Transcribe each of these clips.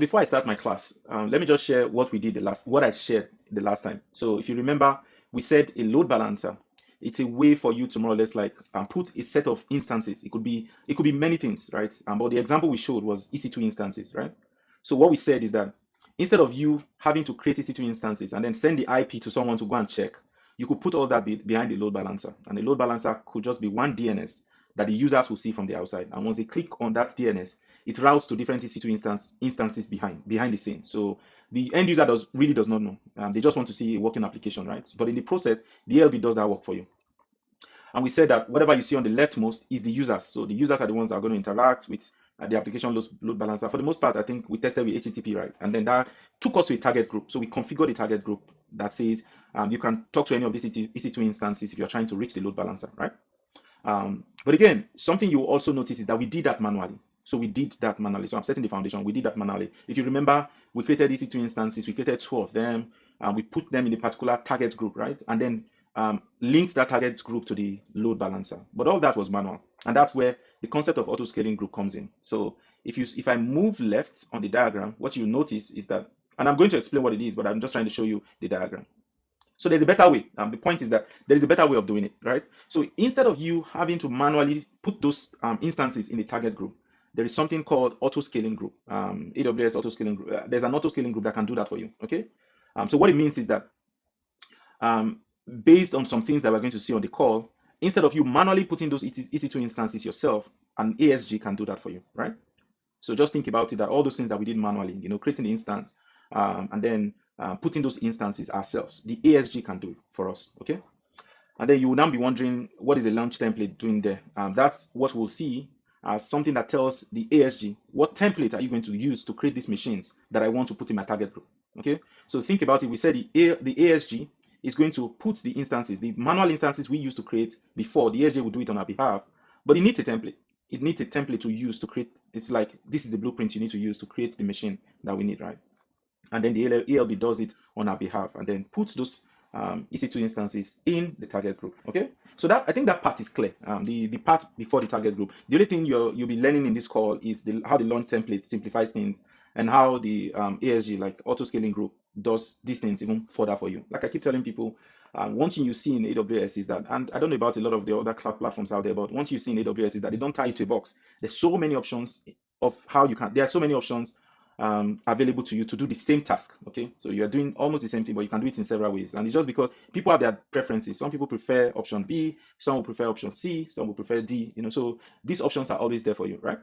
Before I start my class, let me just share what we did what I shared the last time. So if you remember, we said a load balancer. It's a way for you to more or less like put a set of instances. It could be many things, right? But the example we showed was EC2 instances, right? So what we said is that instead of you having to create EC2 instances and then send the IP to someone to go and check, you could put all that behind the load balancer, and the load balancer could just be one DNS that the users will see from the outside. And once they click on that DNS, it routes to different EC2 instances behind the scene. So the end user does not know. They just want to see a working application, right? But in the process, the ALB does that work for you. And we said that whatever you see on the leftmost is the users. So the users are the ones that are going to interact with the application load balancer. For the most part, I think we tested with HTTP, right? And then that took us to a target group. So we configured a target group that says you can talk to any of these EC2 instances if you're trying to reach the load balancer, right? But again, something you will also notice is that we did that manually. So we did that manually. So I'm setting the foundation. We did that manually. If you remember, we created EC2 instances. We created 2 of them. We put them in a particular target group, right? And then linked that target group to the load balancer. But all that was manual. And that's where the concept of auto scaling group comes in. So if I move left on the diagram, what you notice is that, and I'm going to explain what it is, but I'm just trying to show you the diagram. So there's a better way. The point is that there is a better way of doing it, right? So instead of you having to manually put those instances in the target group, there is something called auto scaling group, AWS auto scaling group. There's an auto scaling group that can do that for you, okay? So what it means is that based on some things that we're going to see on the call, instead of you manually putting those EC2 instances yourself, an ASG can do that for you, right? So just think about it, that all those things that we did manually, creating the instance, and then putting those instances ourselves, the ASG can do it for us, okay? And then you will now be wondering, what is a launch template doing there? That's what we'll see as something that tells the ASG, what template are you going to use to create these machines that I want to put in my target group, okay? So think about it. We said the ASG is going to put the instances, the manual instances we used to create before, the ASG will do it on our behalf, but it needs a template. It needs a template to use to create. It's like, this is the blueprint you need to use to create the machine that we need, right? And then the ALB does it on our behalf and then puts those EC2 instances in the target group, okay? So that, I think that part is clear. The part before the target group, the only thing you'll be learning in this call is how the launch template simplifies things and how the ASG, like auto scaling group, does these things even further for you. Like I keep telling people, one thing you see in AWS is that, and I don't know about a lot of the other cloud platforms out there, but one thing you see in AWS is that they don't tie you to a box. There's so many options of how you can, there are so many options available to you to do the same task, okay? So you're doing almost the same thing, but you can do it in several ways. And it's just because people have their preferences. Some people prefer option B, some will prefer option C, some will prefer D, so these options are always there for you, right?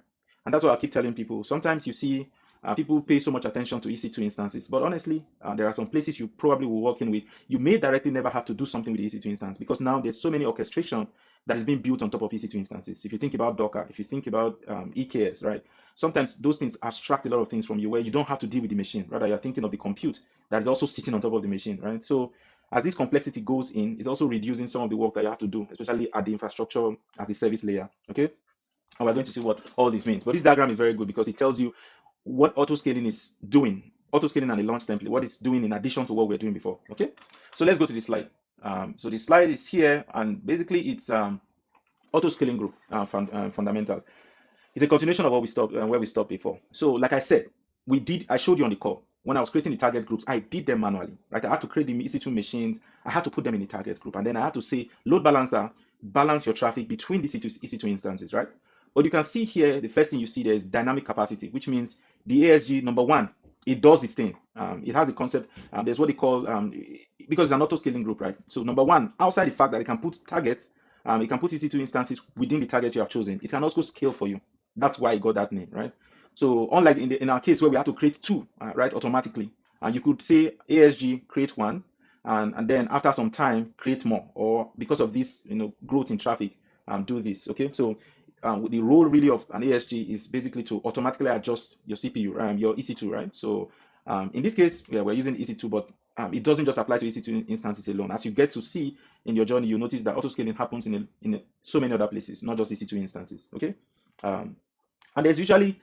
And that's why I keep telling people, sometimes you see people pay so much attention to EC2 instances, but honestly, there are some places you probably will work in with. You may directly never have to do something with the EC2 instance because now there's so many orchestration that is being built on top of EC2 instances. If you think about Docker, if you think about EKS, right? Sometimes those things abstract a lot of things from you where you don't have to deal with the machine. Rather, you're thinking of the compute that is also sitting on top of the machine, right? So as this complexity goes in, it's also reducing some of the work that you have to do, especially at the infrastructure as a service layer, okay? And we're going to see what all this means. But this diagram is very good because it tells you what auto scaling is doing. Auto scaling and the launch template, what it's doing in addition to what we were doing before, okay? So let's go to the slide. So the slide is here, and basically it's auto scaling group fundamentals. It's a continuation of what we stopped where we stopped before. So like I said, I showed you on the call, when I was creating the target groups, I did them manually, right? I had to create the EC2 machines, I had to put them in the target group, and then I had to say, load balancer, balance your traffic between the EC2 instances, right? But you can see here, the first thing you see there is dynamic capacity, which means the ASG, number one, it does its thing. It has a concept, there's what they call, because it's an auto scaling group, right? So number one, outside the fact that it can put targets, it can put EC2 instances within the target you have chosen, it can also scale for you. That's why it got that name, right? So unlike in our case where we had to create 2, right, automatically, and you could say ASG create 1, and then after some time create more, or because of this, growth in traffic, do this, okay? So the role really of an ASG is basically to automatically adjust your CPU, your EC2, right? So in this case, yeah, we're using EC2, but it doesn't just apply to EC2 instances alone. As you get to see in your journey, you notice that auto scaling happens in so many other places, not just EC2 instances, okay? And there's usually,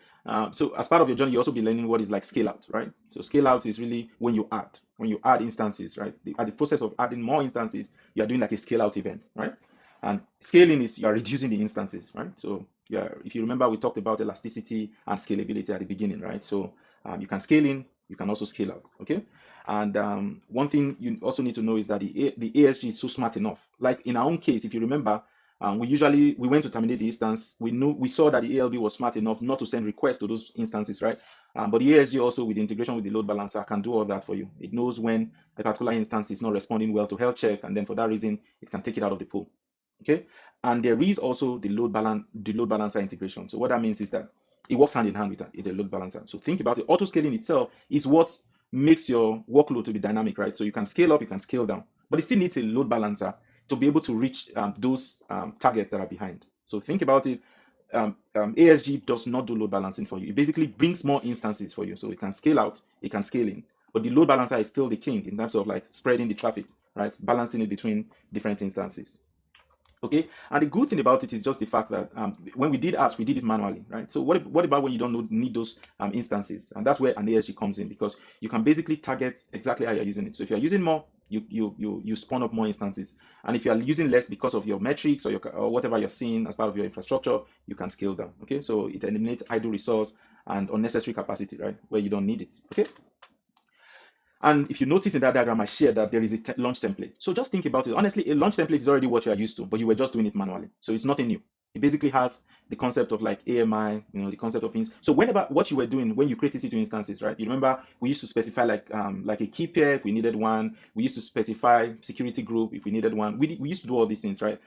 so as part of your journey, you also be learning what is like scale out, right? So scale out is really when you add instances, right? At the process of adding more instances, you are doing like a scale out event, right? And scaling is you are reducing the instances, right? So yeah, if you remember, we talked about elasticity and scalability at the beginning, right? So You can scale in, you can also scale out. Okay. And one thing you also need to know is that the ASG is so smart enough. Like in our own case, if you remember, we went to terminate the instance. We saw that the ALB was smart enough not to send requests to those instances, right? But the ASG also, with the integration with the load balancer, can do all that for you. It knows when a particular instance is not responding well to health check, and then for that reason, it can take it out of the pool. Okay. And there is also the load balancer integration. So what that means is that it works hand in hand with the load balancer. So think about it. Auto scaling itself is what makes your workload to be dynamic, right? So you can scale up, you can scale down, but it still needs a load balancer to be able to reach those targets that are behind. So think about it. ASG does not do load balancing for you. It basically brings more instances for you. So it can scale out, it can scale in, but the load balancer is still the king in terms of like spreading the traffic, right? Balancing it between different instances. Okay, and the good thing about it is just the fact that when we did ask, we did it manually, right? So what about when you don't need those instances? And that's where an ASG comes in, because you can basically target exactly how you're using it. So if you're using more, you spawn up more instances, and if you are using less because of your metrics or whatever you're seeing as part of your infrastructure, you can scale down. Okay, so it eliminates idle resource and unnecessary capacity, right, where you don't need it. Okay. And if you notice in that diagram, I shared that there is a launch template. So just think about it. Honestly, a launch template is already what you are used to, but you were just doing it manually. So it's nothing new. It basically has the concept of like AMI, the concept of things. So whenever what you were doing when you created EC2 instances, right? You remember we used to specify like a key pair if we needed one. We used to specify security group if we needed one. We used to do all these things, right?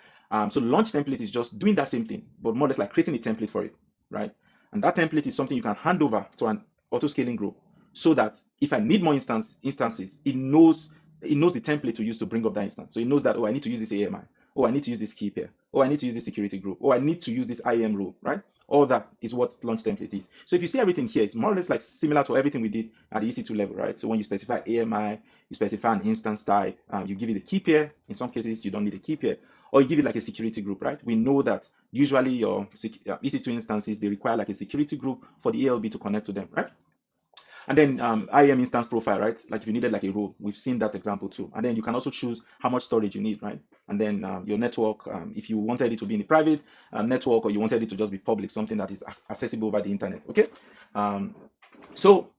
So launch template is just doing that same thing, but more or less like creating a template for it, right? And that template is something you can hand over to an auto scaling group, so that if I need more instances, it knows the template to use to bring up that instance. So it knows that, oh, I need to use this AMI. Oh, I need to use this key pair. Oh, I need to use this security group. Oh, I need to use this IAM rule, right? All that is what launch template is. So if you see everything here, it's more or less like similar to everything we did at the EC2 level, right? So when you specify AMI, you specify an instance type, you give it a key pair. In some cases, you don't need a key pair, or you give it like a security group, right? We know that usually your EC2 instances, they require like a security group for the ALB to connect to them, right? And then IAM instance profile, right? Like if you needed like a role, we've seen that example too. And then you can also choose how much storage you need, right? And then your network, if you wanted it to be in a private network, or you wanted it to just be public, something that is accessible over the internet, okay? So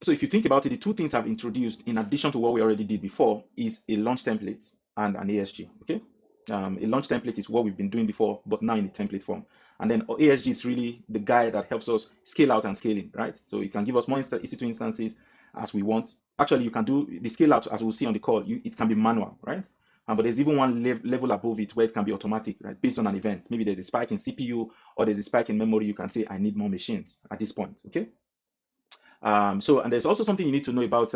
if you think about it, the two things I've introduced in addition to what we already did before is a launch template and an ASG, okay? A launch template is what we've been doing before, but now in a template form. And then ASG is really the guy that helps us scale out and scale in, right? So it can give us more EC2 instances as we want. Actually, you can do the scale out, as we'll see on the call, it can be manual, right? But there's even one level above it where it can be automatic, right? Based on an event. Maybe there's a spike in CPU or there's a spike in memory. You can say, I need more machines at this point, okay? And there's also something you need to know about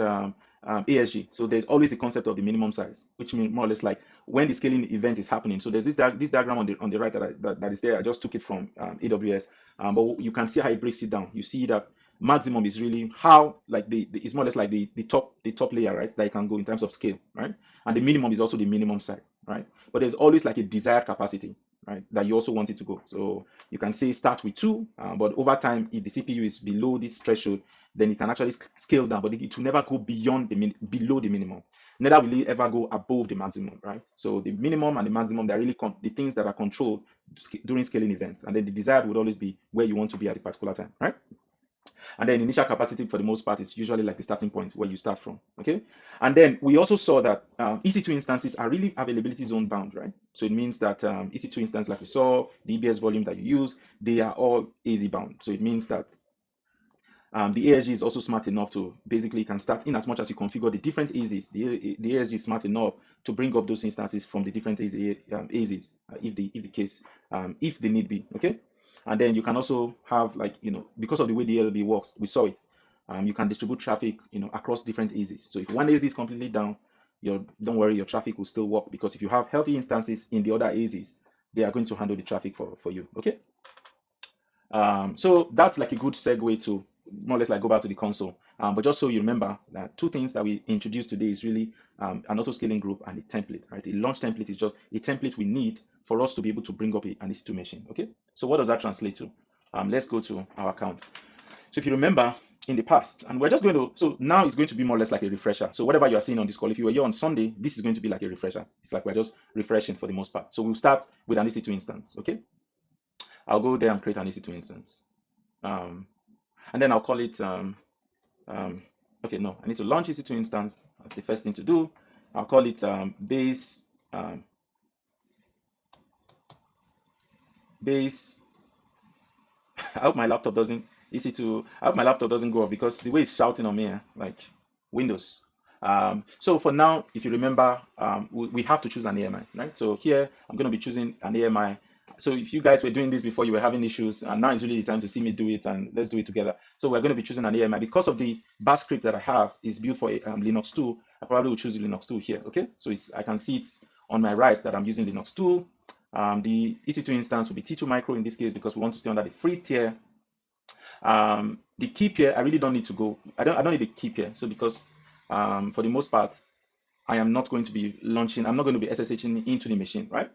ASG. So there's always the concept of the minimum size, which means more or less like when the scaling event is happening. So there's this diagram on the right that is there. I just took it from AWS, but you can see how it breaks it down. You see that maximum is really how like it's more or less like the top layer, right? That you can go in terms of scale, right? And the minimum is also the minimum size, right? But there's always like a desired capacity, right? That you also want it to go. So you can say start with 2, but over time, if the CPU is below this threshold, then it can actually scale down, but it will never go beyond below the minimum. Neither will it ever go above the maximum, right? So the minimum and the maximum, they're really the things that are controlled during scaling events, and then the desired would always be where you want to be at a particular time, right? And then initial capacity for the most part is usually like the starting point where you start from, okay? And then we also saw that EC2 instances are really availability zone bound, right? So it means that EC2 instances, like we saw, the EBS volume that you use, they are all AZ bound. So it means that the ASG is also smart enough to basically can start in as much as you configure the different AZs. The ASG is smart enough to bring up those instances from the different AZs if the need be, okay? And then you can also have like, because of the way the ALB works, we saw it. You can distribute traffic, across different AZs. So if one AZ is completely down, don't worry, your traffic will still work, because if you have healthy instances in the other AZs, they are going to handle the traffic for you, okay? So that's like a good segue to more or less like go back to the console. But just so you remember that two things that we introduced today is really an auto scaling group and a template, right? A launch template is just a template we need for us to be able to bring up an EC2 machine, okay? So what does that translate to? Let's go to our account. So if you remember in the past, and we're just going to, so now it's going to be more or less like a refresher. So whatever you are seeing on this call, if you were here on Sunday, this is going to be like a refresher. It's like we're just refreshing for the most part. So we'll start with an EC2 instance, okay? I'll go there and create an EC2 instance. And then I'll call it Okay, no, I need to launch EC2 instance. That's the first thing to do. I'll call it base base. I hope my laptop doesn't EC2. I hope my laptop doesn't go off because the way it's shouting on me, like Windows. So for now, if you remember, we have to choose an AMI, right? So here I'm going to be choosing an AMI. So if you guys were doing this before, you were having issues, and now is really the time to see me do it, and let's do it together. So we're going to be choosing an AMI because of the bash script that I have is built for Linux 2. I probably will choose Linux 2 here. Okay, so I can see it on my right that I'm using Linux 2. The EC2 instance will be T2 micro in this case because we want to stay under the free tier. The key pair, I really don't need to go. I don't need a key pair. So because for the most part, I am not going to be launching. I'm not going to be SSHing into the machine, right?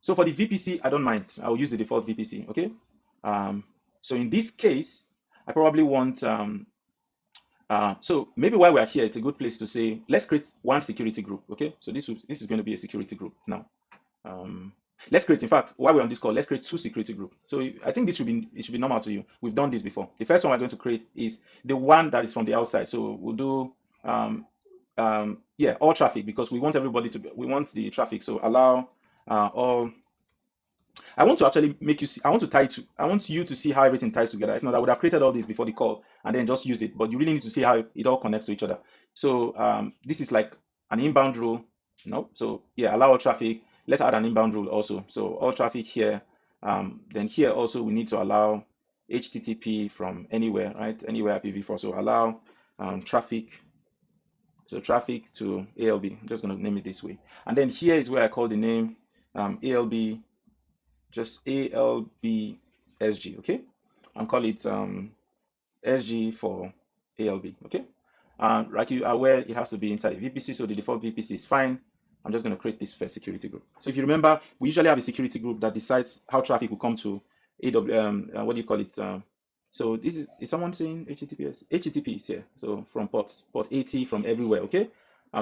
So for the VPC, I don't mind. I will use the default VPC. Okay. So in this case, I probably want. So maybe while we're here, it's a good place to say let's create one security group. Okay. So this is going to be a security group now. Let's create, in fact, while we're on this call, let's create two security groups. So I think it should be normal to you. We've done this before. The first one we're going to create is the one that is from the outside. So we'll do yeah, all traffic because we want everybody we want the traffic. So allow all. I want to actually make you see, I want you to see how everything ties together. If not, I would have created all this before the call and then just use it. But you really need to see how it all connects to each other. So this is like an inbound rule. No, so yeah, allow all traffic. Let's add an inbound rule also. So all traffic here. Then here also we need to allow HTTP from anywhere, right? Anywhere IPv4. So allow traffic. So traffic to ALB. I'm just going to name it this way. And then here is where I call the name ALB, just ALB SG, okay? And call it SG for ALB, okay? Like you are aware, it has to be inside the VPC, so the default VPC is fine. I'm just going to create this first security group. So if you remember, we usually have a security group that decides how traffic will come to AWS, what do you call it? So this is someone saying HTTPS? HTTP is here. So from port 80 from everywhere, okay?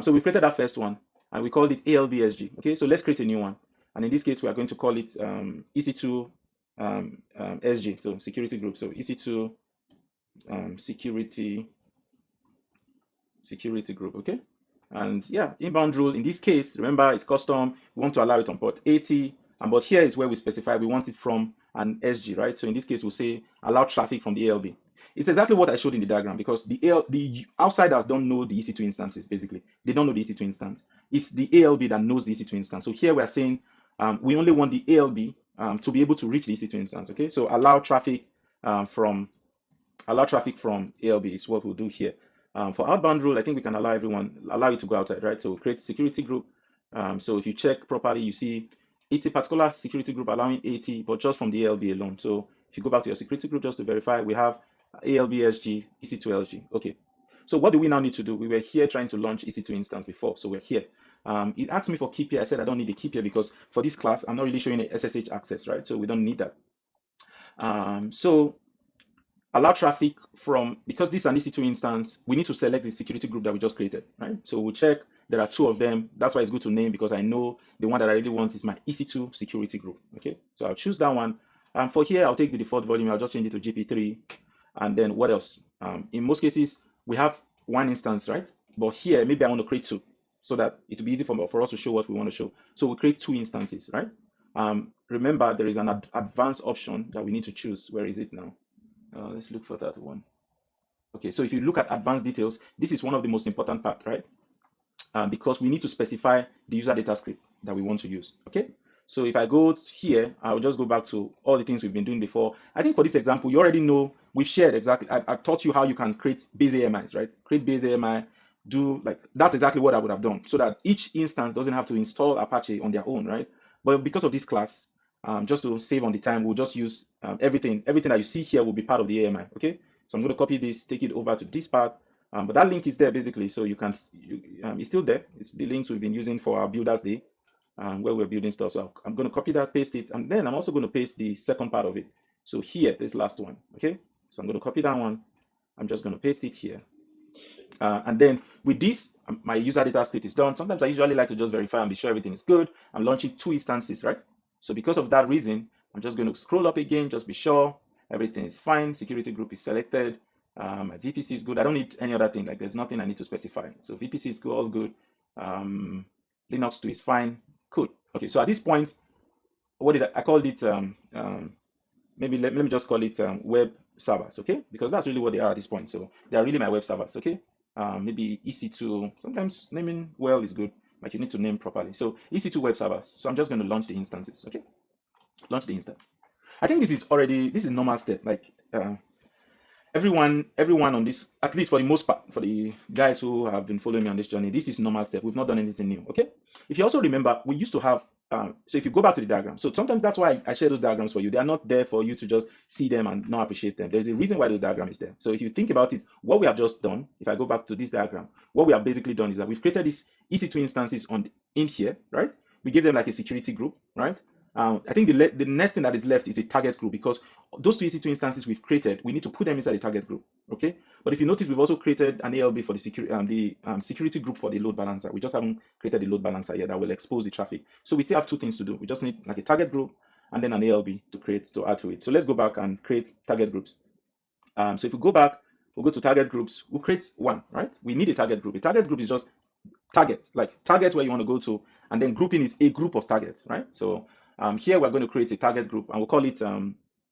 So we created that first one and we called it ALBSG, okay? So let's create a new one. And in this case, we are going to call it EC2 SG, so security group. So EC2 security group, okay? And yeah, inbound rule in this case, remember it's custom. We want to allow it on port 80, but here is where we specify we want it from an SG, right? So in this case, we'll say allow traffic from the ALB. It's exactly what I showed in the diagram because the outsiders don't know the EC2 instances, basically. They don't know the EC2 instance. It's the ALB that knows the EC2 instance. So here we're saying we only want the ALB to be able to reach the EC2 instance, okay? So allow traffic from ALB is what we'll do here. For outbound rule, I think we can allow it to go outside, right? So we'll create a security group. So if you check properly, you see it's a particular security group allowing 80, but just from the ALB alone. So if you go back to your security group just to verify, we have ALBSG, EC2LG. Okay. So what do we now need to do? We were here trying to launch EC2 instance before, so we're here. It asked me for key pair. I said I don't need a key pair because for this class, I'm not really showing a SSH access, right? So we don't need that. So allow traffic from, because this is an EC2 instance, we need to select the security group that we just created, right? So we'll check, there are two of them. That's why it's good to name because I know the one that I really want is my EC2 security group, okay? So I'll choose that one. And for here, I'll take the default volume. I'll just change it to GP3. And then what else? In most cases, we have one instance, right? But here, maybe I want to create two so that it will be easy for us to show what we want to show. So we create two instances, right? Remember, there is an advanced option that we need to choose. Where is it now? Let's look for that one. Okay, so if you look at advanced details, this is one of the most important part, right? Because we need to specify the user data script that we want to use, okay? So if I go here, I'll just go back to all the things we've been doing before. I think for this example, you already know, we've shared exactly, I've taught you how you can create base AMIs, right? Create base AMI, that's exactly what I would have done, so that each instance doesn't have to install Apache on their own, right? But because of this class, just to save on the time, we'll just use everything that you see here will be part of the AMI, okay? So I'm going to copy this, take it over to this part, but that link is there basically, so you can, it's still there. It's the links we've been using for our Builders Day, where we're building stuff. So I'm going to copy that, paste it, and then I'm also going to paste the second part of it. So here, this last one, okay? So I'm going to copy that one. I'm just going to paste it here. And then with this, my user data script is done. Sometimes I usually like to just verify and be sure everything is good. I'm launching two instances, right? So because of that reason, I'm just going to scroll up again, just be sure everything is fine. Security group is selected. My VPC is good. I don't need any other thing. Like there's nothing I need to specify. So VPC is good, all good. Linux 2 is fine. Cool. Okay, so at this point, what did I called it? Maybe let me just call it web servers, okay? Because that's really what they are at this point. So they are really my web servers, okay? Maybe EC2. Sometimes naming well is good, but you need to name properly. So EC2 web servers. So I'm just going to launch the instances, okay? Launch the instance. I think this is normal step. Like everyone on this, at least for the most part, for the guys who have been following me on this journey, this is normal step. We've not done anything new, okay? If you also remember, we used to have so if you go back to the diagram, so sometimes that's why I share those diagrams for you. They are not there for you to just see them and not appreciate them. There's a reason why those diagram is there. So if you think about it, what we have just done, if I go back to this diagram, what we have basically done is that we've created these EC2 instances in here, right? We give them like a security group, right? I think the next thing that is left is a target group, because those two EC2 instances we've created, we need to put them inside the target group, okay? But if you notice, we've also created an ALB for the security group for the load balancer. We just haven't created the load balancer yet that will expose the traffic. So we still have two things to do. We just need like a target group and then an ALB to add to it. So let's go back and create target groups. So if we go back, we'll go to target groups. We'll create one, right? We need a target group. A target group is just target, like target where you want to go to, and then grouping is a group of targets, right? So here we're going to create a target group, and we'll call it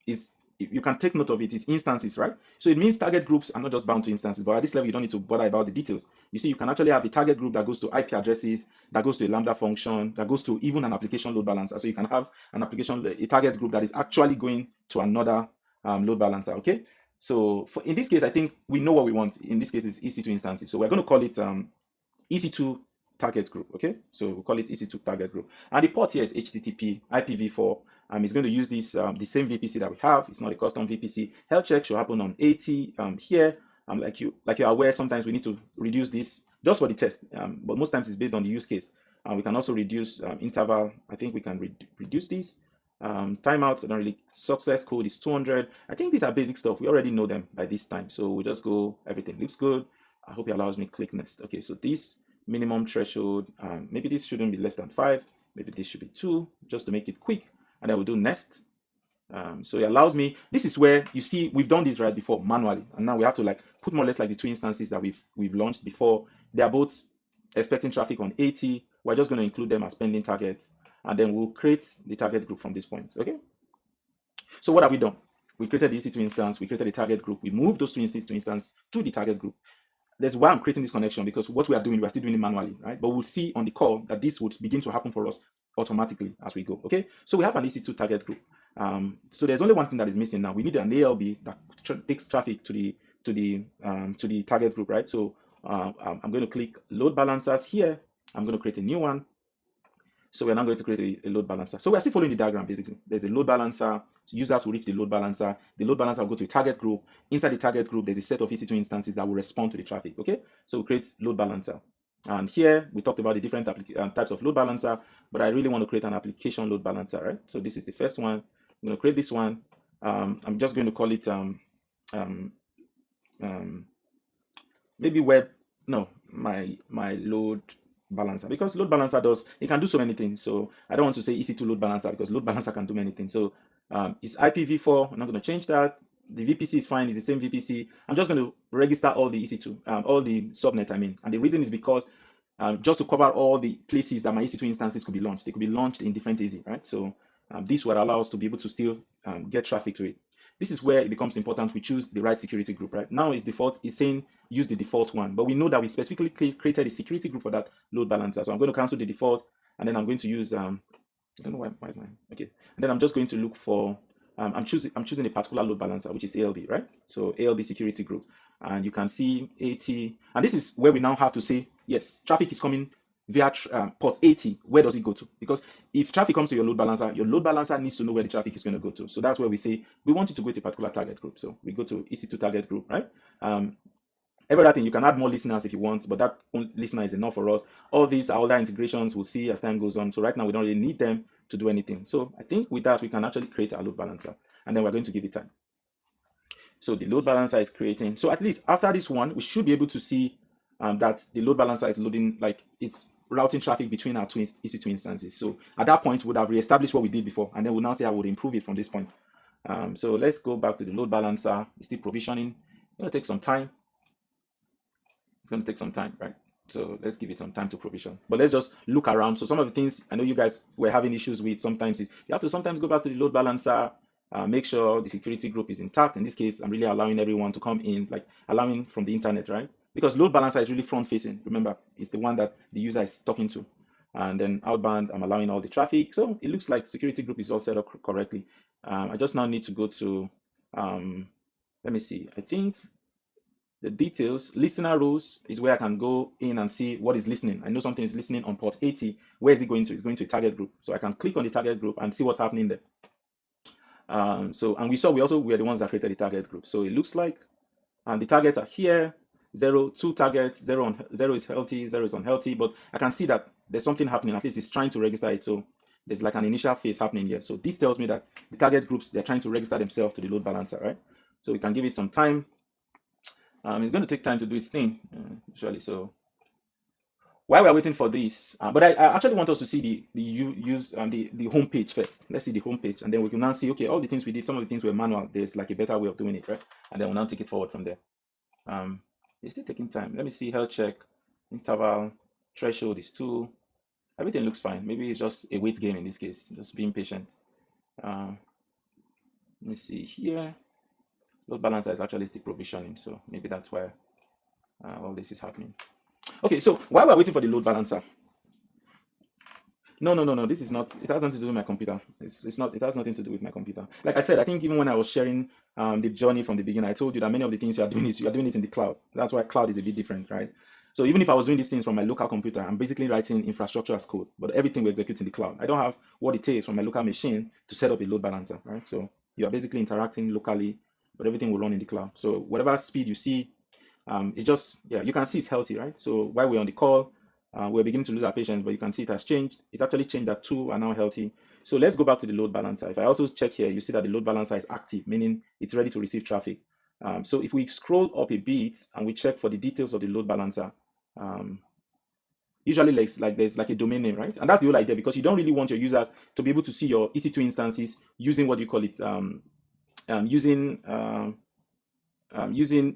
is you can take note of it, is instances, right? So it means target groups are not just bound to instances, but at this level you don't need to bother about the details. You see, you can actually have a target group that goes to IP addresses, that goes to a Lambda function, that goes to even an application load balancer. So you can have a target group that is actually going to another load balancer, okay? So in this case, I think we know what we want. In this case, it's EC2 instances. So we're going to call it EC2 target group, okay? So we'll call it EC2 target group. And the port here is HTTP IPv4. It's going to use this the same VPC that we have. It's not a custom VPC. Health check should happen on 80 here. Like you're aware, sometimes we need to reduce this just for the test, but most times it's based on the use case. We can also reduce interval. I think we can reduce this. Timeout, I don't really, success code is 200. I think these are basic stuff. We already know them by this time. So we'll just go, everything looks good. I hope it allows me to click next. Okay, so this minimum threshold, maybe this shouldn't be less than 5. Maybe this should be 2, just to make it quick. And then we'll do next. So it allows me, this is where you see we've done this right before manually, and now we have to like put more or less like the two instances that we've launched before. They are both expecting traffic on 80. We're just going to include them as pending targets, and then we'll create the target group from this point. Okay, so what have we done? We created the EC2 instance, we created a target group, we moved those two EC2 instances to the target group. That's why I'm creating this connection, because what we are doing, we are still doing it manually, right? But we'll see on the call that this would begin to happen for us automatically as we go. Okay, so we have an EC2 target group. So there's only one thing that is missing now. We need an ALB that takes traffic to the target group, right? So I'm going to click load balancers here. I'm going to create a new one. So we're now going to create a load balancer. So we're still following the diagram basically. There's a load balancer. Users will reach the load balancer. The load balancer will go to a target group. Inside the target group, there's a set of EC2 instances that will respond to the traffic. Okay, so we create load balancer. And here we talked about the different types of load balancer, but I really want to create an application load balancer, right? So this is the first one. I'm going to create this one. I'm just going to call it maybe web. No, my load balancer, because load balancer it can do so many things. So I don't want to say EC2 load balancer, because load balancer can do many things. So it's IPv4. I'm not going to change that. The VPC is fine. It's the same VPC. I'm just going to register all the EC2, all the subnet, I mean. And the reason is because just to cover all the places that my EC2 instances could be launched. They could be launched in different AZ, right? So this will allow us to be able to still get traffic to it. This is where it becomes important we choose the right security group, right? Now it's default, it's saying use the default one, but we know that we specifically created a security group for that load balancer. So I'm going to cancel the default, and then I'm going to use, I don't know why is mine, okay. And then I'm just going to look for, I'm choosing a particular load balancer, which is ALB, right? So ALB security group, and you can see 80, and this is where we now have to say, yes, traffic is coming via port 80. Where does it go to? Because if traffic comes to your load balancer needs to know where the traffic is going to go to. So that's where we say we want it to go to a particular target group. So we go to EC2 target group, right? Every other thing, you can add more listeners if you want, but that listener is enough for us. All these are other integrations we'll see as time goes on. So right now we don't really need them to do anything. So I think with that we can actually create our load balancer, and then we're going to give it time. So the load balancer is creating. So at least after this one, we should be able to see that the load balancer is loading, like it's routing traffic between our two EC2 instances. So at that point, we would have reestablished what we did before, and then we'll now say I would improve it from this point. So let's go back to the load balancer. It's still provisioning. going to take some time. It's going to take some time, right? So let's give it some time to provision. But let's just look around. So some of the things I know you guys were having issues with sometimes is you have to sometimes go back to the load balancer, make sure the security group is intact. In this case, I'm really allowing everyone to come in, like allowing from the internet, right? Because load balancer is really front facing. Remember, it's the one that the user is talking to. And then outbound, I'm allowing all the traffic. So it looks like security group is all set up correctly. I just now need to go to, let me see, I think the details, listener rows is where I can go in and see what is listening. I know something is listening on port 80. Where is it going to? It's going to a target group. So I can click on the target group and see what's happening there. And we saw we also were the ones that created the target group. So it looks like, and the targets are here, 2 targets, 0 is healthy, 0 is unhealthy. But I can see that there's something happening. At least it's trying to register it. So there's like an initial phase happening here. So this tells me that the target groups, they're trying to register themselves to the load balancer, right? So we can give it some time. It's going to take time to do its thing, usually. So while we're waiting for this, but I actually want us to see the home page first. Let's see the home page, and then we can now see, okay, all the things we did, some of the things were manual. There's like a better way of doing it, right? And then we'll now take it forward from there. It's still taking time. Let me see health check, interval, threshold is 2. Everything looks fine. Maybe it's just a wait game in this case, just being patient. Let me see here. Load balancer is actually still provisioning, so maybe that's why all this is happening. Okay, so while we're waiting for the load balancer, no, this is not, it has nothing to do with my computer. It's not, it has nothing to do with my computer. Like I said, I think even when I was sharing the journey from the beginning, I told you that many of the things you are doing it in the cloud. That's why cloud is a bit different, right? So even if I was doing these things from my local computer, I'm basically writing infrastructure as code, but everything we execute in the cloud. I don't have what it takes from my local machine to set up a load balancer, right? So you are basically interacting locally, but everything will run in the cloud. So whatever speed you see, it's just, yeah, you can see it's healthy, right? So while we're on the call, we're beginning to lose our patience, but you can see it has changed. It actually changed that 2 are now healthy. So let's go back to the load balancer. If I also check here, you see that the load balancer is active, meaning it's ready to receive traffic. So if we scroll up a bit and we check for the details of the load balancer, usually like there's like a domain name, right? And that's the whole idea, because you don't really want your users to be able to see your EC2 instances using what you call it,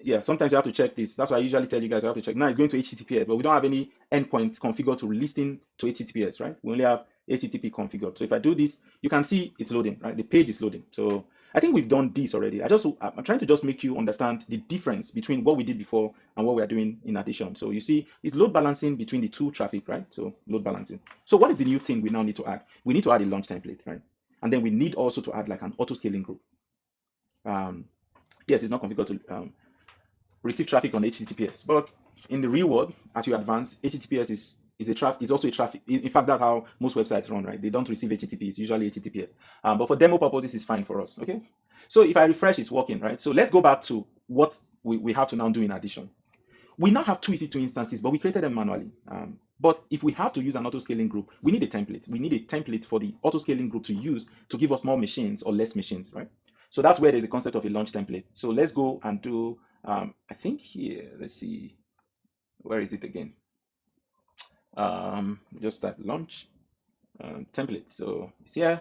yeah, sometimes you have to check this. That's why I usually tell you guys you have to check. Now it's going to HTTPS, but we don't have any endpoints configured to listen to HTTPS, right? We only have HTTP configured. So if I do this, you can see it's loading, right? The page is loading. So I think we've done this already. I'm trying to just make you understand the difference between what we did before and what we are doing in addition. So you see, it's load balancing between the 2 traffic, right? So load balancing. So what is the new thing we now need to add? We need to add a launch template, right? And then we need also to add like an auto scaling group. Yes, it's not configured to receive traffic on HTTPS, but in the real world, as you advance, HTTPS is also a traffic. In fact, that's how most websites run, right? They don't receive HTTP; it's usually HTTPS. But for demo purposes, it's fine for us. Okay. So if I refresh, it's working, right? So let's go back to what we have to now do in addition. We now have 2 EC2 instances, but we created them manually. But if we have to use an auto scaling group, we need a template. We need a template for the auto scaling group to use to give us more machines or less machines, right? So that's where there's a concept of a launch template. So let's go and do, I think here, let's see, where is it again? Just that launch template. So it's here.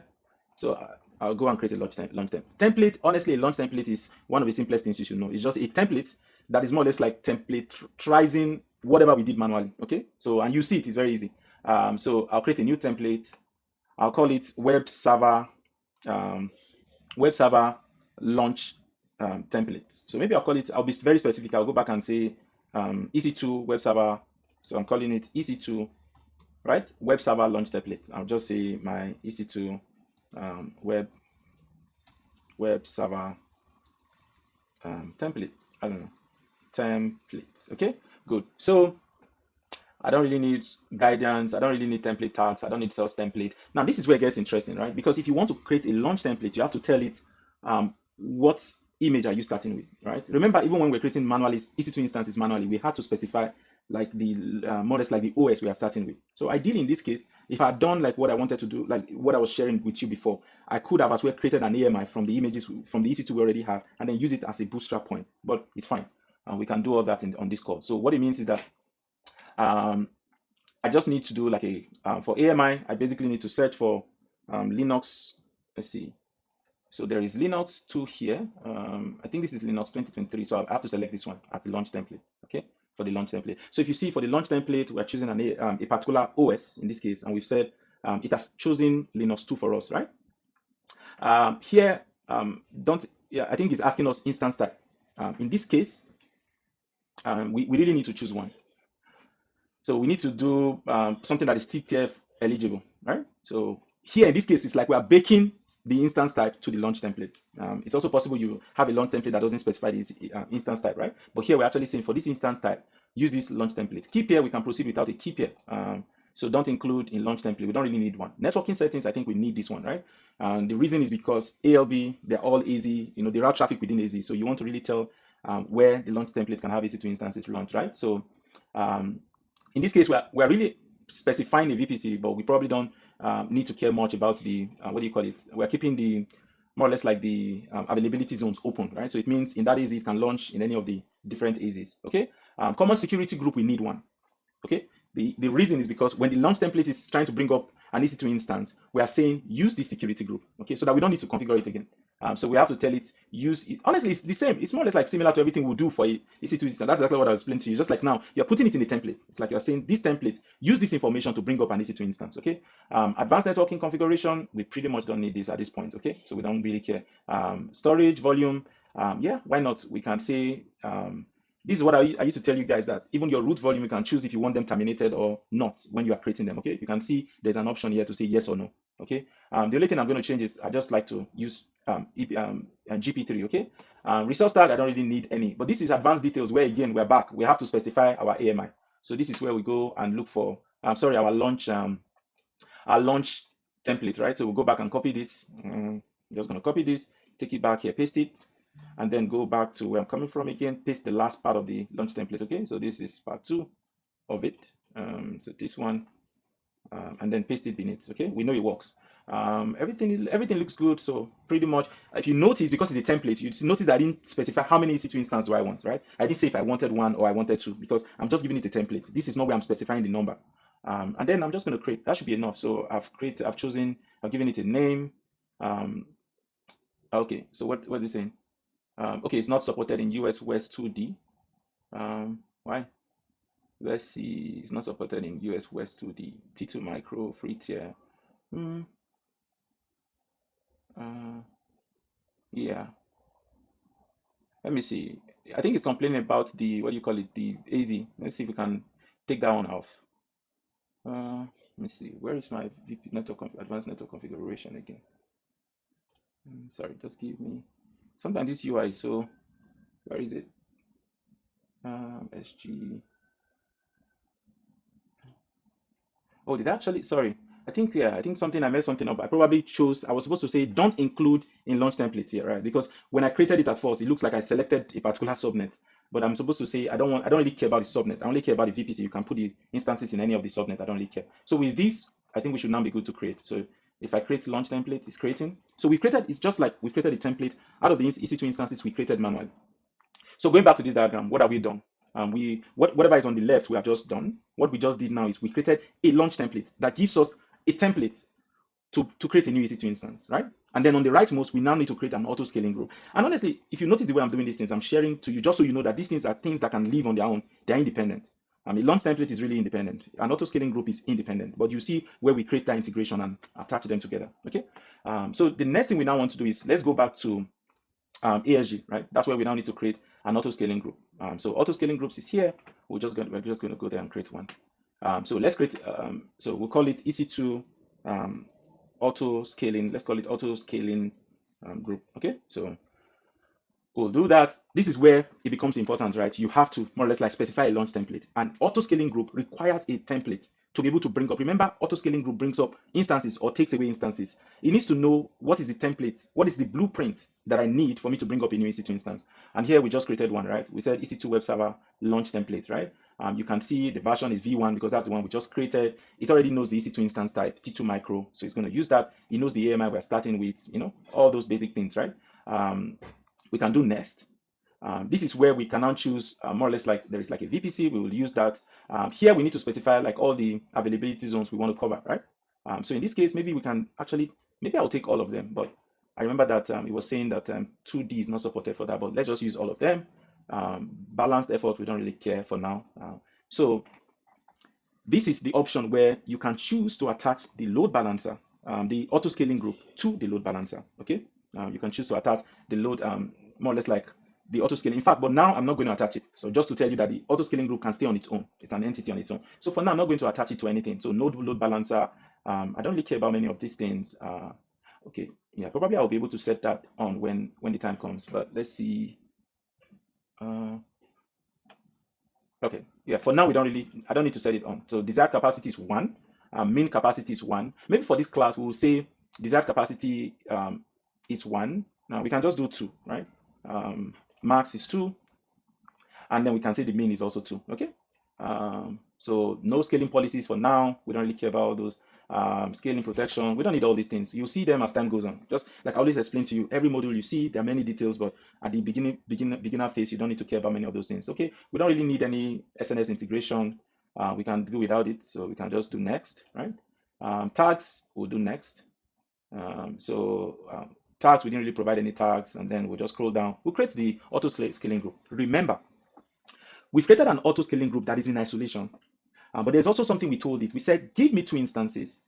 So I'll go and create a launch template. Honestly, a launch template is one of the simplest things you should know. It's just a template that is more or less like templateizing whatever we did manually. Okay. So, and you see it's very easy. So I'll create a new template. I'll call it web server launch template. So maybe I'll be very specific. I'll go back and say EC2 web server. So I'm calling it EC2, right? Web server launch template. I'll just say my EC2 web server template. I don't know, templates. Okay, good. So I don't really need guidance. I don't really need template tags. I don't need source template. Now this is where it gets interesting, right? Because if you want to create a launch template, you have to tell it what image are you starting with, right? Remember, even when we're creating manually EC2 instances manually, we had to specify like the models, like the OS we are starting with. So ideally in this case, if I had done like what I wanted to do, like what I was sharing with you before, I could have as well created an AMI from the images from the EC2 we already have, and then use it as a bootstrap point. But it's fine, and we can do all that on this call. So what it means is that I just need to do like a for AMI. I basically need to search for Linux. Let's see. So there is Linux 2 here. I think this is Linux 2023. So I have to select this one as the launch template. Okay, for the launch template. So if you see for the launch template, we're choosing a particular OS in this case, and we've said it has chosen Linux 2 for us, right? Here, don't, yeah, I think it's asking us instance type. In this case, we really need to choose one. So we need to do something that is TTF eligible, right? So here in this case, it's like we are baking the instance type to the launch template. It's also possible you have a launch template that doesn't specify this instance type, right? But here we're actually saying for this instance type, use this launch template. Keep here, we can proceed without a keep here. So don't include in launch template. We don't really need one. Networking settings, I think we need this one, right? And the reason is because ALB, they're all easy. You know, they route traffic within AZ. So you want to really tell where the launch template can have EC2 instances launch, right? So in this case, we're really specifying a VPC, but we probably don't need to care much about the, what do you call it? We're keeping the, more or less like the availability zones open, right? So it means in that AZ, it can launch in any of the different AZs, okay? Common security group, we need one, okay? The reason is because when the launch template is trying to bring up an EC2 instance, we are saying use the security group, okay? So that we don't need to configure it again. So we have to tell it, use it. Honestly, it's the same. It's more or less like similar to everything we do for EC2 instance. That's exactly what I was explaining to you. Just like now, you're putting it in a template. It's like you're saying this template, use this information to bring up an EC2 instance, okay? Advanced networking configuration, we pretty much don't need this at this point, okay? So we don't really care. Storage, volume, yeah, why not? We can say, this is what I used to tell you guys, that even your root volume, you can choose if you want them terminated or not when you are creating them, okay? You can see there's an option here to say yes or no, okay? The only thing I'm going to change is I just like to use GP3, okay? Resource tag, I don't really need any, but this is advanced details where again, we're back. We have to specify our AMI. So this is where we go and look for, our launch template, right? So we'll go back and copy this. I'm just going to copy this, take it back here, paste it, and then go back to where I'm coming from again, paste the last part of the launch template, okay? So this is part 2 of it. So this one, and then paste it beneath, okay? We know it works. Everything looks good. So pretty much, if you notice, because it's a template, you notice I didn't specify how many EC2 instances do I want, right? I didn't say if I wanted 1 or I wanted 2, because I'm just giving it a template. This is not where I'm specifying the number. And then I'm just going to create. That should be enough. So I've given it a name. Okay, so what is it saying? Okay, it's not supported in US West 2D. Why? Let's see. It's not supported in US West 2D. T2 micro, free tier. Yeah. Let me see. I think it's complaining about the, what do you call it? The AZ. Let's see if we can take that one off. Let me see. Where is my VP advanced network configuration again? Sorry, just give me. Sometimes this UI is so. Where is it? SG. Oh, did I actually? Sorry. I think I messed something up. I probably chose. I was supposed to say don't include in launch template here, right? Because when I created it at first, it looks like I selected a particular subnet. But I'm supposed to say I don't really care about the subnet. I only care about the VPC. You can put the instances in any of the subnet. I don't really care. So with this, I think we should now be good to create. So if I create launch template, it's creating. So it's just like we've created a template out of the EC2 instances we created manually. So going back to this diagram, what have we done? Whatever is on the left, we have just done. What we just did now is we created a launch template that gives us a template to create a new EC2 instance, right? And then on the rightmost, we now need to create an auto scaling group. And honestly, if you notice the way I'm doing these things, I'm sharing to you just so you know that these things are things that can live on their own. They're independent. A launch template is really independent. An auto scaling group is independent, but you see where we create that integration and attach them together. Okay. So the next thing we now want to do is let's go back to ASG, right? That's where we now need to create an auto scaling group. So auto scaling groups is here. We're just going to go there and create one. So let's create. So we'll call it EC2 auto scaling. Let's call it auto scaling group. Okay. So we'll do that. This is where it becomes important, right? You have to more or less like specify a launch template. An auto scaling group requires a template to be able to bring up. Remember, auto scaling group brings up instances or takes away instances. It needs to know what is the template, what is the blueprint that I need for me to bring up a new EC2 instance. And here we just created one, right? We said EC2 web server launch template, right? You can see the version is V1 because that's the one we just created. It already knows the EC2 instance type, T2 micro. So it's going to use that. It knows the AMI we're starting with, all those basic things, right? We can do nest. This is where we can now choose more or less like there is like a VPC. We will use that. Here we need to specify like all the availability zones we want to cover, right? So in this case, maybe we can actually, maybe I'll take all of them, but I remember that it was saying that 2D is not supported for that, but let's just use all of them. Balanced effort, we don't really care for now. So this is the option where you can choose to attach the load balancer, the auto scaling group to the load balancer. Okay, you can choose to attach the load, more or less like the auto scaling. In fact, but now I'm not going to attach it. So just to tell you that the auto scaling group can stay on its own. It's an entity on its own. So for now, I'm not going to attach it to anything. So node load balancer. I don't really care about many of these things. Okay, yeah, probably I'll be able to set that on when the time comes. But let's see. Okay, yeah, for now, I don't need to set it on. So desired capacity is 1, mean capacity is 1. Maybe for this class, we will say desired capacity is 1. Now we can just do 2, right? Max is 2, and then we can say the mean is also 2, okay? So no scaling policies for now. We don't really care about all those. Scaling protection, we don't need all these things. You'll see them as time goes on. Just like I always explain to you, every module you see, there are many details, but at the beginner phase, you don't need to care about many of those things. Okay, we don't really need any SNS integration. We can do without it, so we can just do next, right? Tags, we'll do next. Tags, we didn't really provide any tags, and then we'll just scroll down. We'll create the auto scaling group. Remember, we've created an auto scaling group that is in isolation. But there's also something we told it. We said, give me 2 instances.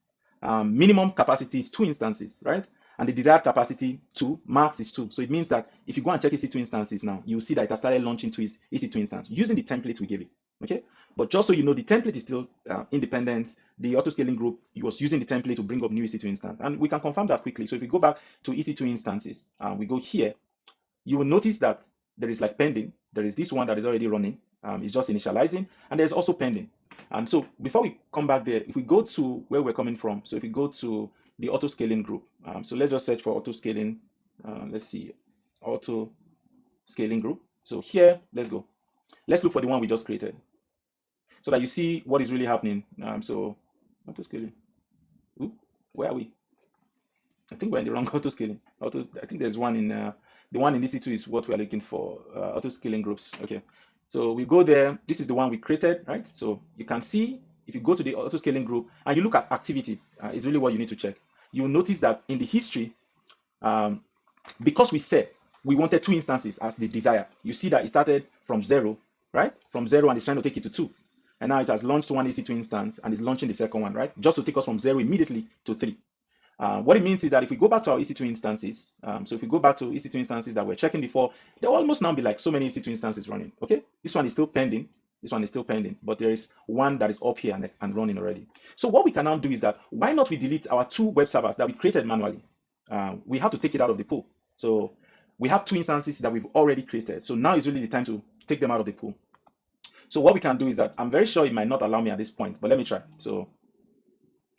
Minimum capacity is 2 instances, right? And the desired capacity 2, max is 2. So it means that if you go and check EC2 instances now, you'll see that it has started launching to its EC2 instance using the template we gave it. Okay, but just so you know, the template is still independent. The auto scaling group, it was using the template to bring up new EC2 instance, and we can confirm that quickly. So if we go back to EC2 instances, we go here, you will notice that there is like pending. There is this one that is already running. It's just initializing, and there's also pending. And so before we come back there, if we go to where we're coming from, so if we go to the auto scaling group, so let's just search for auto scaling. Let's see, auto scaling group. So here, let's go. Let's look for the one we just created so that you see what is really happening. So auto scaling. Ooh, where are we? I think we're in the wrong auto scaling. I think there's one in the one in EC2 is what we're looking for. Auto scaling groups. Okay. So we go there. This is the one we created, right? So you can see if you go to the auto scaling group and you look at activity, is really what you need to check. You'll notice that in the history, because we said we wanted 2 instances as the desire, you see that it started from 0, right? From 0, and it's trying to take it to 2. And now it has launched one EC2 instance and is launching the second one, right? Just to take us from 0 immediately to 3. What it means is that if we go back to our EC2 instances, so if we go back to EC2 instances that we're checking before, there will almost now be like so many EC2 instances running. Okay, this one is still pending. This one is still pending, but there is one that is up here and running already. So what we can now do is that why not we delete our 2 web servers that we created manually? We have to take it out of the pool. So we have 2 instances that we've already created. So now is really the time to take them out of the pool. So what we can do is that I'm very sure it might not allow me at this point, but let me try. So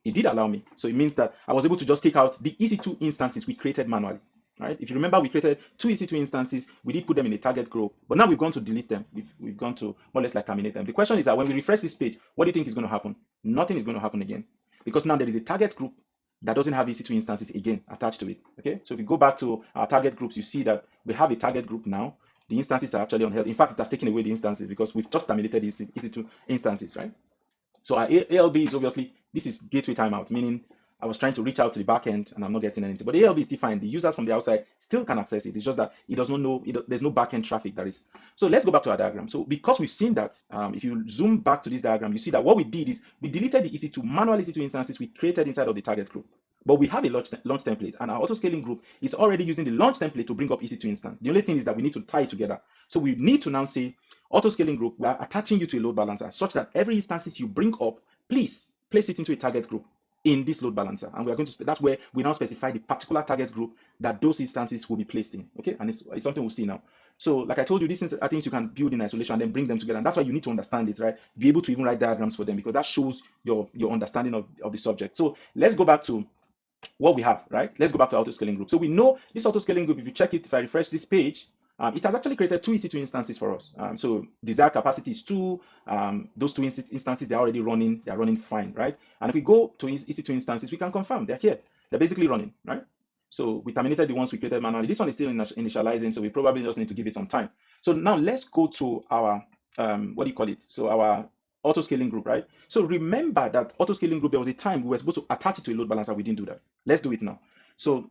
it did allow me. So it means that I was able to just take out the EC2 instances we created manually, right? If you remember, we created 2 EC2 instances. We did put them in a target group, but now we've gone to delete them. We've gone to more or less like terminate them. The question is that when we refresh this page, what do you think is going to happen? Nothing is going to happen again, because now there is a target group that doesn't have EC2 instances again attached to it. Okay, so if you go back to our target groups, you see that we have a target group now. The instances are actually unheld. In fact, it has taken away the instances because we've just terminated these EC2 instances, right? So our ALB is obviously, this is gateway timeout, meaning I was trying to reach out to the backend and I'm not getting anything. But the ALB is still fine. The users from the outside still can access it. It's just that it does not know, there's no backend traffic that is. So let's go back to our diagram. So because we've seen that, if you zoom back to this diagram, you see that what we did is we deleted the EC2, manual EC2 instances we created inside of the target group. But we have a launch template, and our auto scaling group is already using the launch template to bring up EC2 instance. The only thing is that we need to tie it together. So we need to now say, auto scaling group, we are attaching you to a load balancer such that every instances you bring up, please place it into a target group in this load balancer. And we are going to, that's where we now specify the particular target group that those instances will be placed in. Okay, and it's something we'll see now. So like I told you, these are things you can build in isolation and then bring them together. And that's why you need to understand it, right? Be able to even write diagrams for them, because that shows your understanding of the subject. So let's go back to what we have, right? Let's go back to auto scaling group. So we know this auto scaling group, if you check it, if I refresh this page, it has actually created 2 EC2 instances for us. So desired capacity is 2. Those 2 instances, they're already running. They're running fine, right? And if we go to EC2 instances, we can confirm they're here. They're basically running, right? So we terminated the ones we created manually. This one is still initializing, so we probably just need to give it some time. So now let's go to our, what do you call it? So our auto scaling group, right? So remember that auto scaling group, there was a time we were supposed to attach it to a load balancer. We didn't do that. Let's do it now. So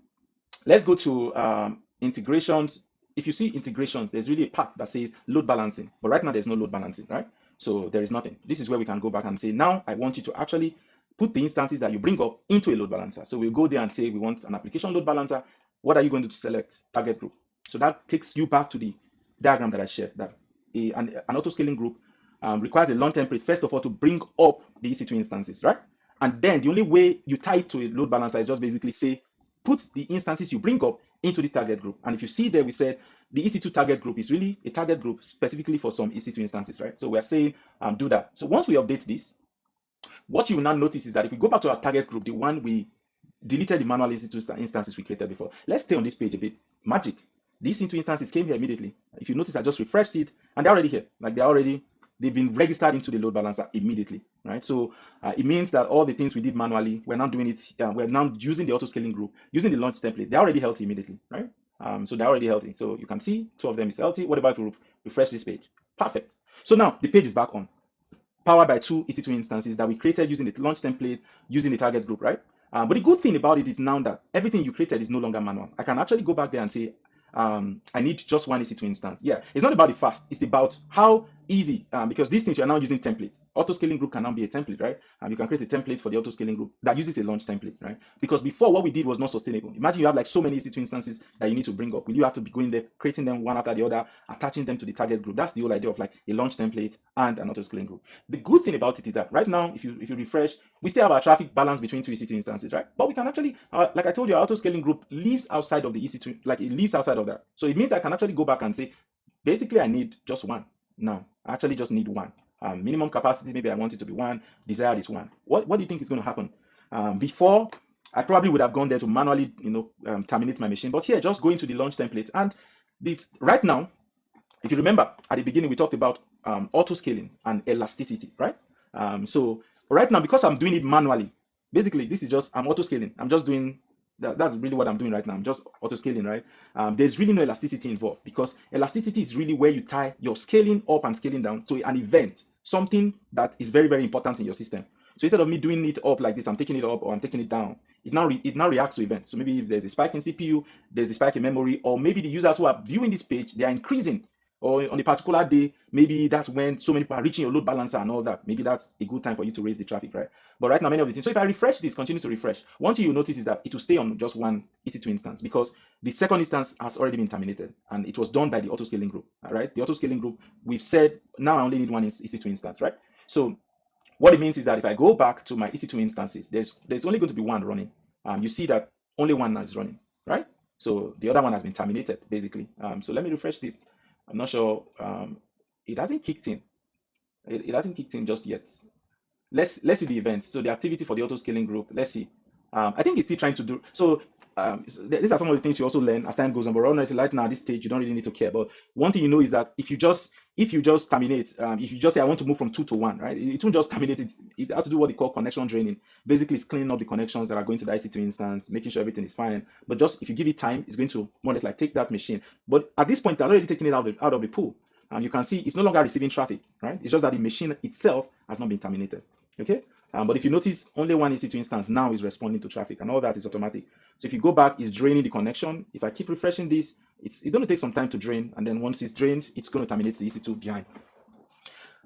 Let's go to integrations. If you see integrations, there's really a part that says load balancing, but right now there's no load balancing, right? So there is nothing. This is where we can go back and say, now I want you to actually put the instances that you bring up into a load balancer. So we'll go there and say we want an application load balancer. What are you going to select? Target group. So that takes you back to the diagram that I shared, that an auto-scaling group requires a long template, first of all, to bring up the EC2 instances, right? And then the only way you tie it to a load balancer is just basically say, put the instances you bring up into this target group. And if you see there, we said the EC2 target group is really a target group specifically for some EC2 instances, right? So we're saying do that. So once we update this, what you will now notice is that if we go back to our target group, the one we deleted the manual EC2 instances we created before. Let's stay on this page a bit. Magic. These EC2 instances came here immediately. If you notice, I just refreshed it and they're already here. Like they've been registered into the load balancer immediately, right? So it means that all the things we did manually, we're now doing it. We're now using the auto scaling group, using the launch template. They're already healthy immediately, right? So they're already healthy. So you can see two of them is healthy. What about if we refresh this page? Perfect. So now the page is back on, powered by two EC2 instances that we created using the launch template, using the target group, right? But the good thing about it is now that everything you created is no longer manual. I can actually go back there and say, I need just one EC2 instance. Yeah, it's not about the fast, it's about how easy, because these things you're now using template. Auto scaling group can now be a template, right? You can create a template for the auto scaling group that uses a launch template, right? Because before, what we did was not sustainable. Imagine you have like so many EC2 instances that you need to bring up. Will you have to be going there, creating them one after the other, attaching them to the target group? That's the whole idea of like a launch template and an auto scaling group. The good thing about it is that right now, if you refresh, we still have our traffic balance between two EC2 instances, right? But we can actually, like I told you, our auto scaling group lives outside of the EC2, like it lives outside of that. So it means I can actually go back and say, basically, I need just one. Now, I actually just need one. Minimum capacity, maybe I want it to be one. Desired is one. What do you think is going to happen? Before, I probably would have gone there to manually, terminate my machine. But here, just go into the launch template. And this right now, if you remember at the beginning, we talked about auto scaling and elasticity, right? So right now, because I'm doing it manually, basically, this is just I'm auto scaling. I'm just doing that's really what I'm doing right now. I'm just auto scaling, right? There's really no elasticity involved because elasticity is really where you tie your scaling up and scaling down to an event, something that is very, very important in your system. So instead of me doing it up like this, I'm taking it up or I'm taking it down. It now reacts to events. So maybe if there's a spike in CPU, there's a spike in memory, or maybe the users who are viewing this page, they are increasing, or on a particular day, maybe that's when so many people are reaching your load balancer and all that. Maybe that's a good time for you to raise the traffic, right? But right now, many of the things. So if I refresh this, continue to refresh, one thing you notice is that it will stay on just one EC2 instance because the second instance has already been terminated and it was done by the auto scaling group. All right, the auto scaling group, we've said now I only need one EC2 instance, right? So what it means is that if I go back to my EC2 instances, there's only going to be one running. You see that only one now is running, right? So the other one has been terminated, basically. So let me refresh this. I'm not sure. It hasn't kicked in. It hasn't kicked in just yet. Let's see the events. So the activity for the auto scaling group. Let's see. I think it's still trying to do so. These are some of the things you also learn as time goes on. But right now, at this stage, you don't really need to care. But one thing you know is that if you just terminate, if you just say I want to move from 2 to 1, right? It won't just terminate it. It has to do what they call connection draining. Basically, it's cleaning up the connections that are going to the IC2 instance, making sure everything is fine. But just if you give it time, it's going to more or less like take that machine. But at this point, they're already taking it out of the pool. You can see it's no longer receiving traffic, right? It's just that the machine itself has not been terminated. Okay. But if you notice, only one EC2 instance now is responding to traffic, and all that is automatic. So if you go back, it's draining the connection. If I keep refreshing this, it's going to take some time to drain, and then once it's drained, it's going to terminate the EC2 behind.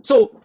So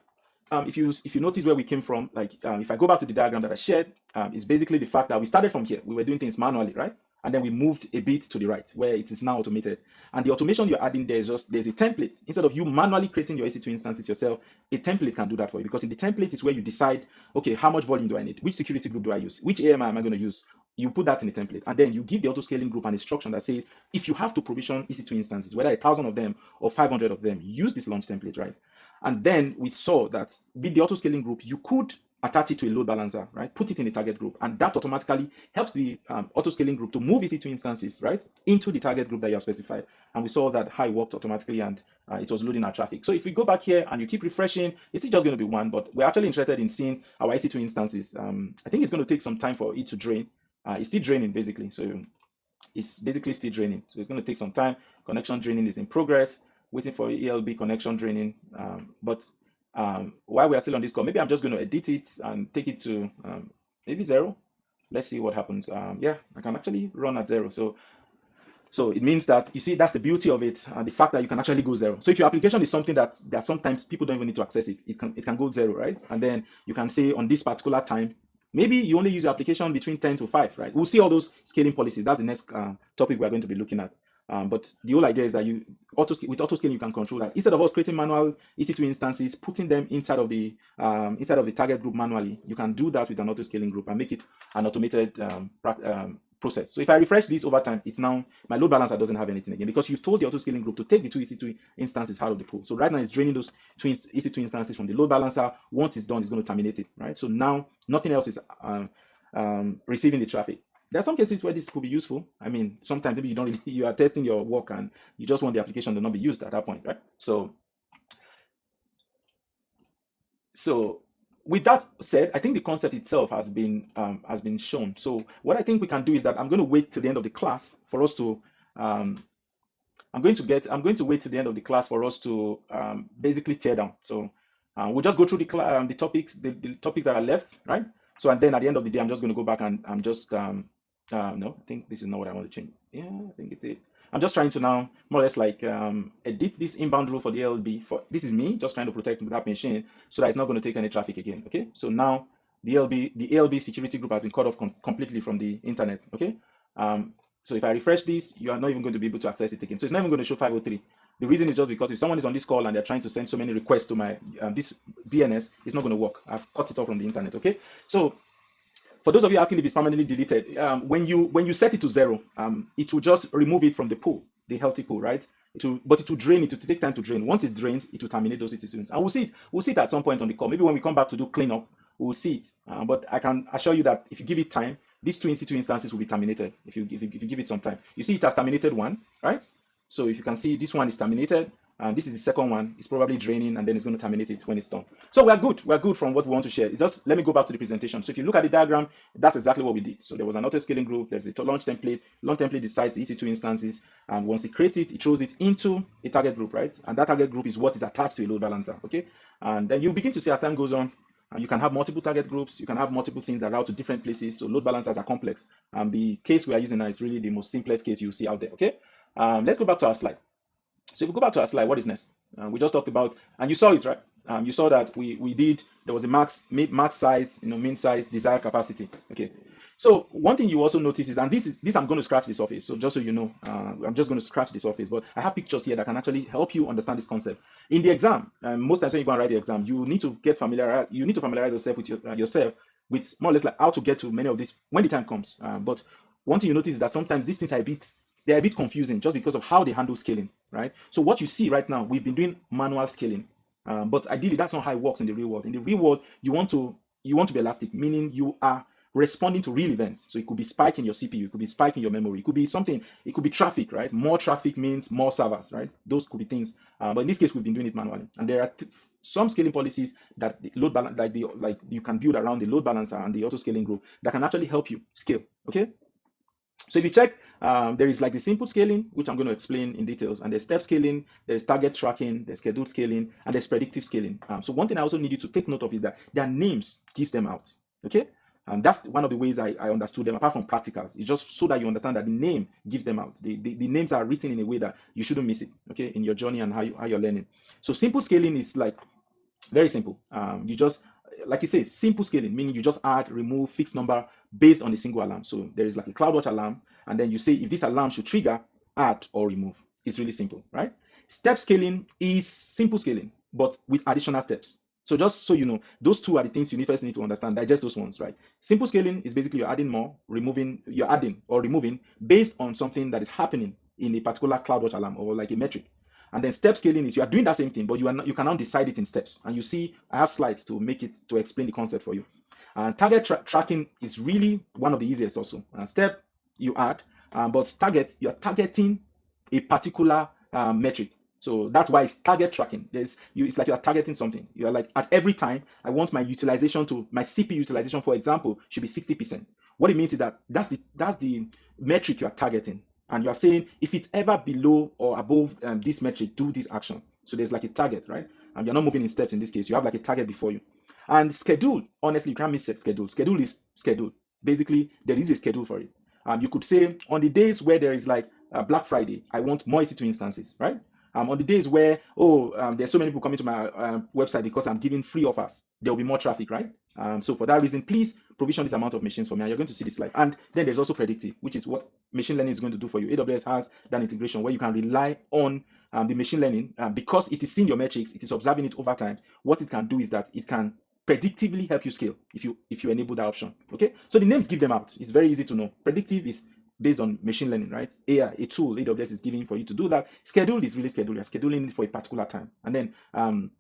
if you notice where we came from, like if I go back to the diagram that I shared, it's basically the fact that we started from here. We were doing things manually, right? And then we moved a bit to the right where it is now automated. And the automation you're adding there is just there's a template. Instead of you manually creating your EC2 instances yourself, a template can do that for you because in the template is where you decide, okay, how much volume do I need? Which security group do I use? Which AMI am I going to use? You put that in the template, and then you give the auto scaling group an instruction that says if you have to provision EC2 instances, whether 1,000 of them or 500 of them, use this launch template, right? And then we saw that with the auto scaling group, you could attach it to a load balancer, right? Put it in the target group, and that automatically helps the auto scaling group to move EC2 instances, right, into the target group that you have specified. And we saw that how it worked automatically, and it was loading our traffic. So if we go back here and you keep refreshing, it's still just going to be one, but we're actually interested in seeing our EC2 instances. I think it's going to take some time for it to drain. It's still draining basically, so it's basically still draining. So it's going to take some time. Connection draining is in progress. Waiting for ALB connection draining. But while we are still on this call, maybe I'm just going to edit it and take it to maybe 0. Let's see what happens. Yeah, I can actually run at 0. So So it means that, you see, that's the beauty of it, the fact that you can actually go zero. So if your application is something that sometimes people don't even need to access it, it can go zero, right? And then you can say on this particular time, maybe you only use your application between 10 to 5, right? We'll see all those scaling policies. That's the next topic we're going to be looking at. But the whole idea is that with auto scaling, you can control that. Instead of us creating manual EC2 instances, putting them inside of the target group manually, you can do that with an auto scaling group and make it an automated process. So if I refresh this over time, it's now my load balancer doesn't have anything again, because you've told the auto scaling group to take the two EC2 instances out of the pool. So right now it's draining those two EC2 instances from the load balancer. Once it's done, it's going to terminate it, right? So now nothing else is receiving the traffic. There are some cases where this could be useful. I mean, sometimes maybe you are testing your work and you just want the application to not be used at that point, right? So with that said, I think the concept itself has been shown. So what I think we can do is that I'm going to wait till the end of the class for us to I'm going to wait till the end of the class for us to basically tear down. So we'll just go through the topics that are left, right? So, and then at the end of the day, I'm just going to go back and I'm just no, I think this is not what I want to change. Yeah, I think it's it. I'm just trying to now more or less like edit this inbound rule for the ALB. This is me just trying to protect that machine so that it's not going to take any traffic again. Okay, so now the ALB security group has been cut off completely from the internet. Okay, so if I refresh this, you are not even going to be able to access it again. So it's not even going to show 503. The reason is just because if someone is on this call and they're trying to send so many requests to my this DNS, it's not going to work. I've cut it off from the internet. Okay, so for those of you asking if it's permanently deleted, when you set it to 0, it will just remove it from the pool, the healthy pool, right? But it will drain it. It will take time to drain. Once it's drained, it will terminate those institutions. And we'll see it. We'll see it at some point on the call. Maybe when we come back to do cleanup, we'll see it. But I can assure you that if you give it time, these two EC2 instances will be terminated. If you give it some time, you see it has terminated one, right? So if you can see, this one is terminated. And this is the second one. It's probably draining, and then it's going to terminate it when it's done. So we're good. We're good from what we want to share. It's just, let me go back to the presentation. So if you look at the diagram, that's exactly what we did. So there was an auto scaling group. There's a launch template. Launch template decides the EC2 instances, and once it creates it, it throws it into a target group, right? And that target group is what is attached to a load balancer. Okay, and then you begin to see as time goes on, you can have multiple target groups. You can have multiple things that route to different places. So load balancers are complex. And the case we are using now is really the most simplest case you'll see out there. Okay, let's go back to our slide. So if we go back to our slide, what is next? We just talked about, and you saw it, right? You saw that there was a max size, min size, desired capacity. Okay. So one thing you also notice is, and this I'm going to scratch the surface. So just so you know, I'm just going to scratch the surface, but I have pictures here that can actually help you understand this concept. In the exam, most times when you go and write the exam, you need to familiarize yourself with yourself with more or less like how to get to many of these when the time comes. But one thing you notice is that sometimes these things are a bit confusing just because of how they handle scaling, right? So what you see right now, we've been doing manual scaling, but ideally that's not how it works in the real world. In the real world, you want to be elastic, meaning you are responding to real events. So it could be spike in your CPU, it could be spike in your memory, it could be something, it could be traffic, right? More traffic means more servers, right? Those could be things. But in this case, we've been doing it manually, and there are some scaling policies that the load balance, like you can build around the load balancer and the auto scaling group that can actually help you scale. Okay. So if you check, there is like the simple scaling, which I'm going to explain in details, and there's step scaling, there's target tracking, there's scheduled scaling, and there's predictive scaling. So one thing I also need you to take note of is that their names gives them out. Okay, and that's one of the ways I understood them, apart from practicals. It's just so that you understand that the name gives them out. The names are written in a way that you shouldn't miss it. Okay, in your journey and how you're learning. So simple scaling is like very simple. You just, like it says, simple scaling, meaning you just add, remove, fixed number based on a single alarm. So there is like a CloudWatch alarm, and then you say if this alarm should trigger, add or remove. It's really simple, right? Step scaling is simple scaling, but with additional steps. So just so you know, those two are the things you first need to understand. Digest those ones, right? Simple scaling is basically you're adding more, you're adding or removing based on something that is happening in a particular CloudWatch alarm or like a metric. And then step scaling is you are doing that same thing, but you can now decide it in steps. And you see, I have slides to explain the concept for you. And target tracking is really one of the easiest also. Step you add, but target, you are targeting a particular metric. So that's why it's target tracking. It's like you are targeting something. You are like, at every time, I want my CPU utilization, for example, should be 60%. What it means is that that's the metric you are targeting. And you are saying, if it's ever below or above this metric, do this action. So there's like a target, right? And you're not moving in steps in this case. You have like a target before you. And schedule, honestly, you can't miss schedule. Schedule is scheduled. Basically, there is a schedule for it. You could say on the days where there is like Black Friday, I want more EC2 instances, right? On the days where, there's so many people coming to my website because I'm giving free offers, there will be more traffic, right? So for that reason, please provision this amount of machines for me. And you're going to see this slide. And then there's also predictive, which is what machine learning is going to do for you. AWS has that integration where you can rely on the machine learning because it is seeing your metrics, it is observing it over time. What it can do is that it can predictively help you scale if you enable that option. Okay, so the names give them out. It's very easy to know. Predictive is based on machine learning, right? AI, a tool AWS is giving for you to do that. Schedule is really schedule. You're scheduling it for a particular time. And then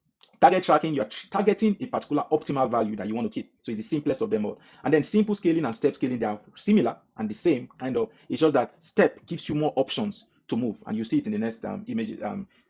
target tracking, you're targeting a particular optimal value that you want to keep. So it's the simplest of them all. And then simple scaling and step scaling, they are similar and the same kind of. It's just that step gives you more options to move, and you see it in the next image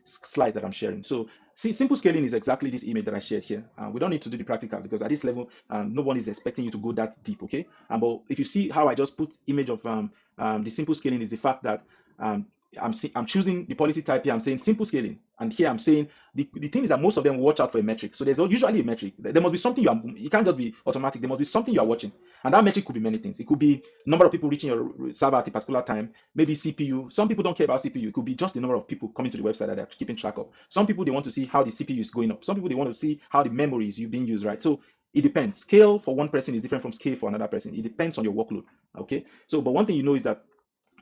slides that I'm sharing. So simple scaling is exactly this image that I shared here. We don't need to do the practical because at this level, no one is expecting you to go that deep, okay? But if you see how I just put image of the simple scaling is the fact that I'm choosing the policy type here. I'm saying simple scaling, and here I'm saying the thing is that most of them watch out for a metric. So there's usually a metric. There must be something it can't just be automatic. There must be something you are watching, and that metric could be many things. It could be number of people reaching your server at a particular time, maybe CPU. Some people don't care about CPU. It could be just the number of people coming to the website that they're keeping track of. Some people, they want to see how the CPU is going up. Some people, they want to see how the memory is being used, right? So it depends. Scale for one person is different from scale for another person. It depends on your workload. Okay. So, but one thing you know is that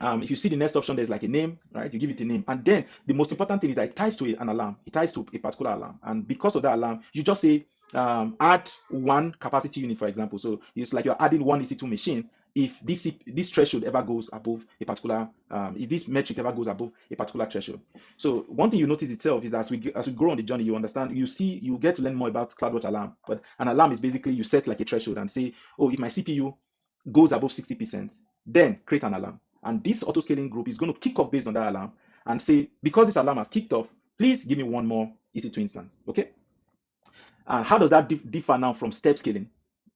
if you see the next option, there's like a name, right? You give it a name. And then the most important thing is that it ties to an alarm. It ties to a particular alarm. And because of that alarm, you just say add one capacity unit, for example. So it's like you're adding one EC2 machine if this threshold ever goes above a particular, if this metric ever goes above a particular threshold. So one thing you notice itself is as we grow on the journey, you understand, you get to learn more about CloudWatch alarm. But an alarm is basically you set like a threshold and say, oh, if my CPU goes above 60%, then create an alarm. And this auto scaling group is going to kick off based on that alarm and say, because this alarm has kicked off, please give me one more EC2 instance. Okay. And how does that differ now from step scaling?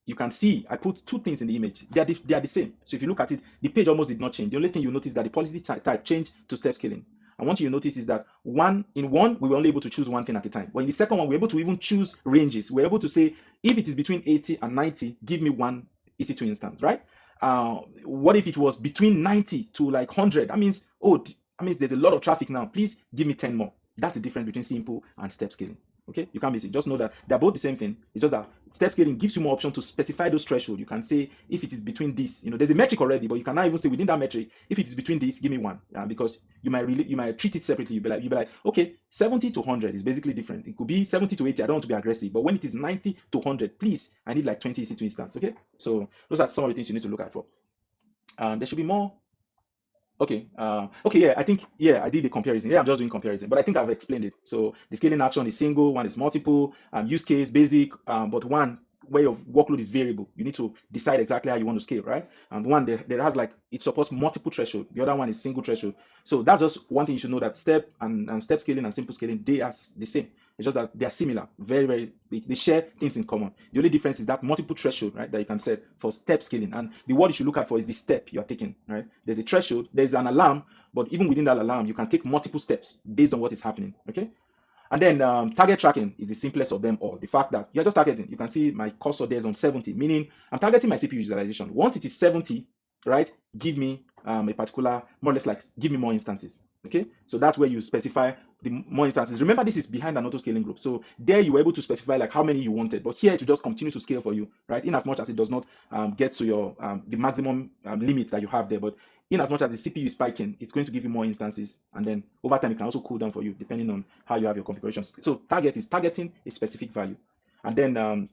You can see I put two things in the image. They are the same. So if you look at it, the page almost did not change. The only thing you notice is that the policy type changed to step scaling. And what you notice is that in one, we were only able to choose one thing at a time. But in the second one, we're able to even choose ranges. We're able to say, if it is between 80 and 90, give me one EC2 instance, right? What if it was between 90 to like 100? That means, there's a lot of traffic now. Please give me 10 more. That's the difference between simple and step scaling. Okay, you can't miss it. Just know that they're both the same thing. It's just that step scaling gives you more option to specify those thresholds. You can say if it is between this, there's a metric already, but you can now even say within that metric, if it is between this, give me one, because you might treat it separately. You'll be like, okay, 70 to 100 is basically different. It could be 70 to 80. I don't want to be aggressive, but when it is 90 to 100, please, I need like 20 EC2 instance. Okay, so those are some of the things you need to look at for. There should be more. Okay. Yeah, I think, I did the comparison. Yeah, I'm just doing comparison, but I think I've explained it. So the scaling action is single, one is multiple, use case, basic, but one way of workload is variable. You need to decide exactly how you want to scale, right? And one there has like, it supports multiple threshold. The other one is single threshold. So that's just one thing you should know, that step and step scaling and simple scaling, they are the same. It's just that they are similar, very, very, they share things in common. The only difference is that multiple threshold, right, that you can set for step scaling. And the word you should look at for is the step you are taking, right? There's a threshold, there's an alarm, but even within that alarm, you can take multiple steps based on what is happening, okay? And then target tracking is the simplest of them all. The fact that you're just targeting, you can see my cursor there is on 70, meaning I'm targeting my CPU utilization. Once it is 70, right, give me a particular, more or less like, give me more instances, okay? So that's where you specify the more instances. Remember, this is behind an auto scaling group. So there you were able to specify like how many you wanted, but here to just continue to scale for you, right? In as much as it does not get to your the maximum limit that you have there, but in as much as the CPU is spiking, it's going to give you more instances, and then over time it can also cool down for you depending on how you have your configurations. So targeting a specific value, and then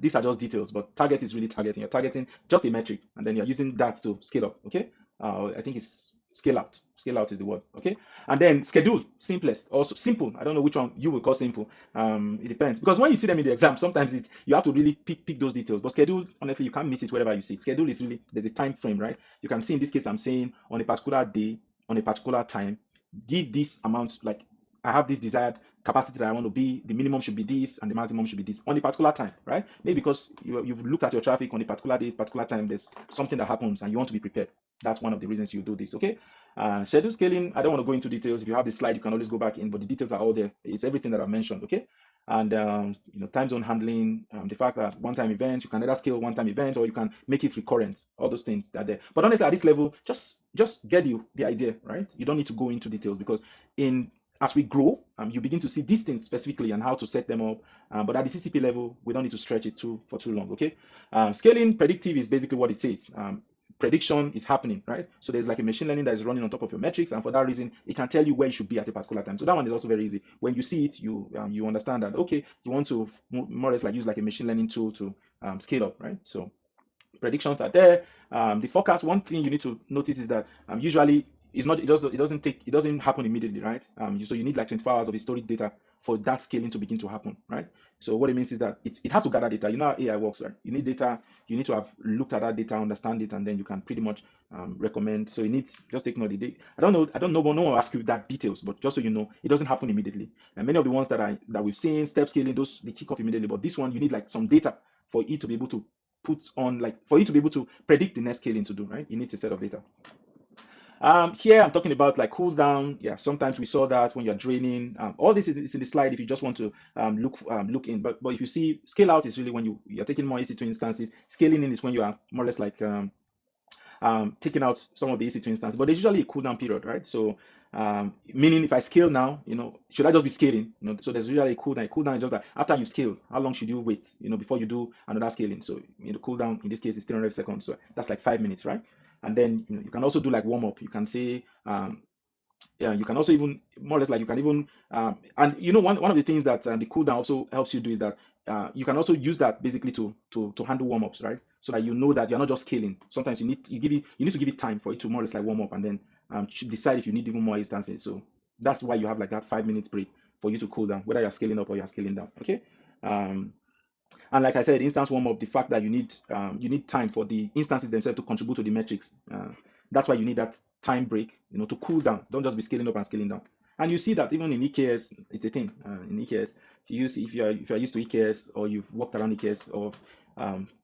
these are just details, but target is really targeting. You're targeting just a metric, and then you're using that to scale up. Okay, I think it's scale out. Scale out is the word. Okay, and then schedule, simplest, also simple. I don't know which one you will call simple. It depends, because when you see them in the exam, sometimes you have to really pick those details. But schedule, honestly, you can't miss it wherever you see it. Schedule is really, there's a time frame, right? You can see in this case, I'm saying on a particular day, on a particular time, give this amount. Like I have this desired capacity that I want to be, the minimum should be this and the maximum should be this on a particular time, right? Maybe because you've looked at your traffic on a particular day, particular time, there's something that happens and you want to be prepared. That's one of the reasons you do this, okay? Schedule scaling, I don't want to go into details. If you have the slide, you can always go back in, but the details are all there. It's everything that I mentioned, okay? and time zone handling, the fact that one-time events, you can either scale one-time events or you can make it recurrent. All those things that are there. But honestly, at this level, just get the idea, right? You don't need to go into details because in as we grow, you begin to see these things specifically and how to set them up. But at the CCP level, we don't need to stretch it for too long. Okay, scaling predictive is basically what it says. Prediction is happening, right? So there's like a machine learning that is running on top of your metrics, and for that reason, it can tell you where you should be at a particular time. So that one is also very easy. When you see it, you understand that okay, you want to more or less like use like a machine learning tool to scale up, right? So predictions are there. The forecast. One thing you need to notice is that usually it's not. It doesn't happen immediately, right? So you need like 24 hours of historic data for that scaling to begin to happen, right? So what it means is that it has to gather data. You know how AI works, right? You need data. You need to have looked at that data, understand it, and then you can pretty much recommend. So it needs just take note of the data. I don't know. No one will ask you that details, but just so you know, it doesn't happen immediately. And many of the ones that we've seen, step scaling, those they kick off immediately. But this one, you need like some data for it to be able to put on, like for you to be able to predict the next scaling to do, right? You need a set of data. Here I'm talking about like cool down. Yeah, sometimes we saw that when you're draining. All this is in the slide if you just want to look in. But if you see scale out is really when you're taking more EC2 instances. Scaling in is when you are more or less like taking out some of the EC2 instances. But there's usually a cooldown period, right? So meaning if I scale now, should I just be scaling? So there's usually a cooldown. Cooldown is just that after you've scaled, how long should you wait, before you do another scaling? So cooldown in this case is 300 seconds. So that's like 5 minutes, right? And then you can also do like warm up. You can say yeah, you can also even more or less like you can even and one of the things that the cooldown also helps you do is that you can also use that basically to handle warm-ups, right? So that you know that you're not just scaling. Sometimes you need to give it time for it to more or less like warm up, and then decide if you need even more instances. So that's why you have like that 5 minutes break for you to cool down, whether you're scaling up or you're scaling down. Okay. um and like I said, instance warm up, the fact that you need time for the instances themselves to contribute to the metrics. That's why you need that time break, to cool down. Don't just be scaling up and scaling down. And you see that even in EKS, it's a thing. In EKS, if you're used to EKS or you've walked around EKS or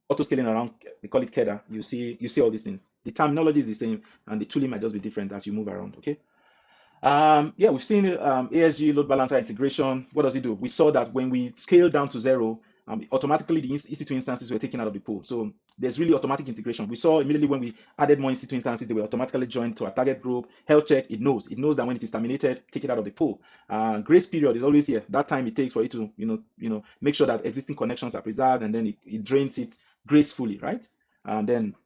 auto scaling around, they call it KEDA. You see all these things. The terminology is the same, and the tooling might just be different as you move around. Okay. Yeah, we've seen ASG load balancer integration. What does it do? We saw that when we scale down to zero, automatically the EC2 instances were taken out of the pool. So there's really automatic integration. We saw immediately when we added more EC2 instances, they were automatically joined to a target group. Health check, it knows that when it is terminated, take it out of the pool. Grace period is always here. That time it takes for you to make sure that existing connections are preserved, and then it drains it gracefully, right? And then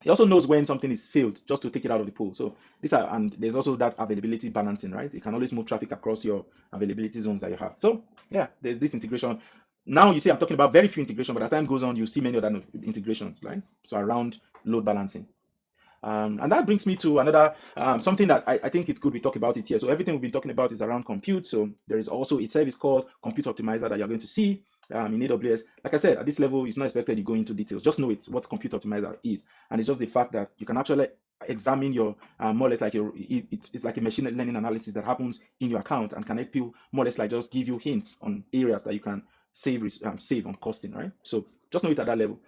he also knows when something is failed just to take it out of the pool. So and there's also that availability balancing, right? You can always move traffic across your availability zones that you have. So yeah, there's this integration. Now you see I'm talking about very few integration, but as time goes on, you see many other integrations, right? So around load balancing. And that brings me to another something that I think it's good we talk about it here. So everything we've been talking about is around compute. So there is also a service called Compute Optimizer that you're going to see in AWS. Like I said, at this level, it's not expected you go into details. Just know what Compute Optimizer is, and it's just the fact that you can actually examine your more or less like it's like a machine learning analysis that happens in your account and can help you more or less like just give you hints on areas that you can save on costing, right? So just know it at that level.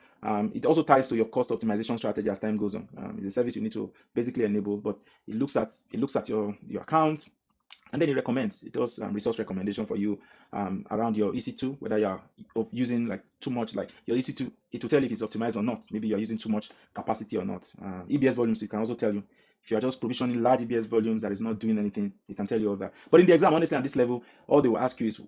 It also ties to your cost optimization strategy as time goes on. It's a service you need to basically enable, but it looks at your account, and then it recommends. It does resource recommendation for you around your EC2, whether you're using like too much, like your EC2, it will tell you if it's optimized or not. Maybe you're using too much capacity or not. EBS volumes, it can also tell you. If you're just provisioning large EBS volumes that is not doing anything, it can tell you all that. But in the exam, honestly, at this level, all they will ask you is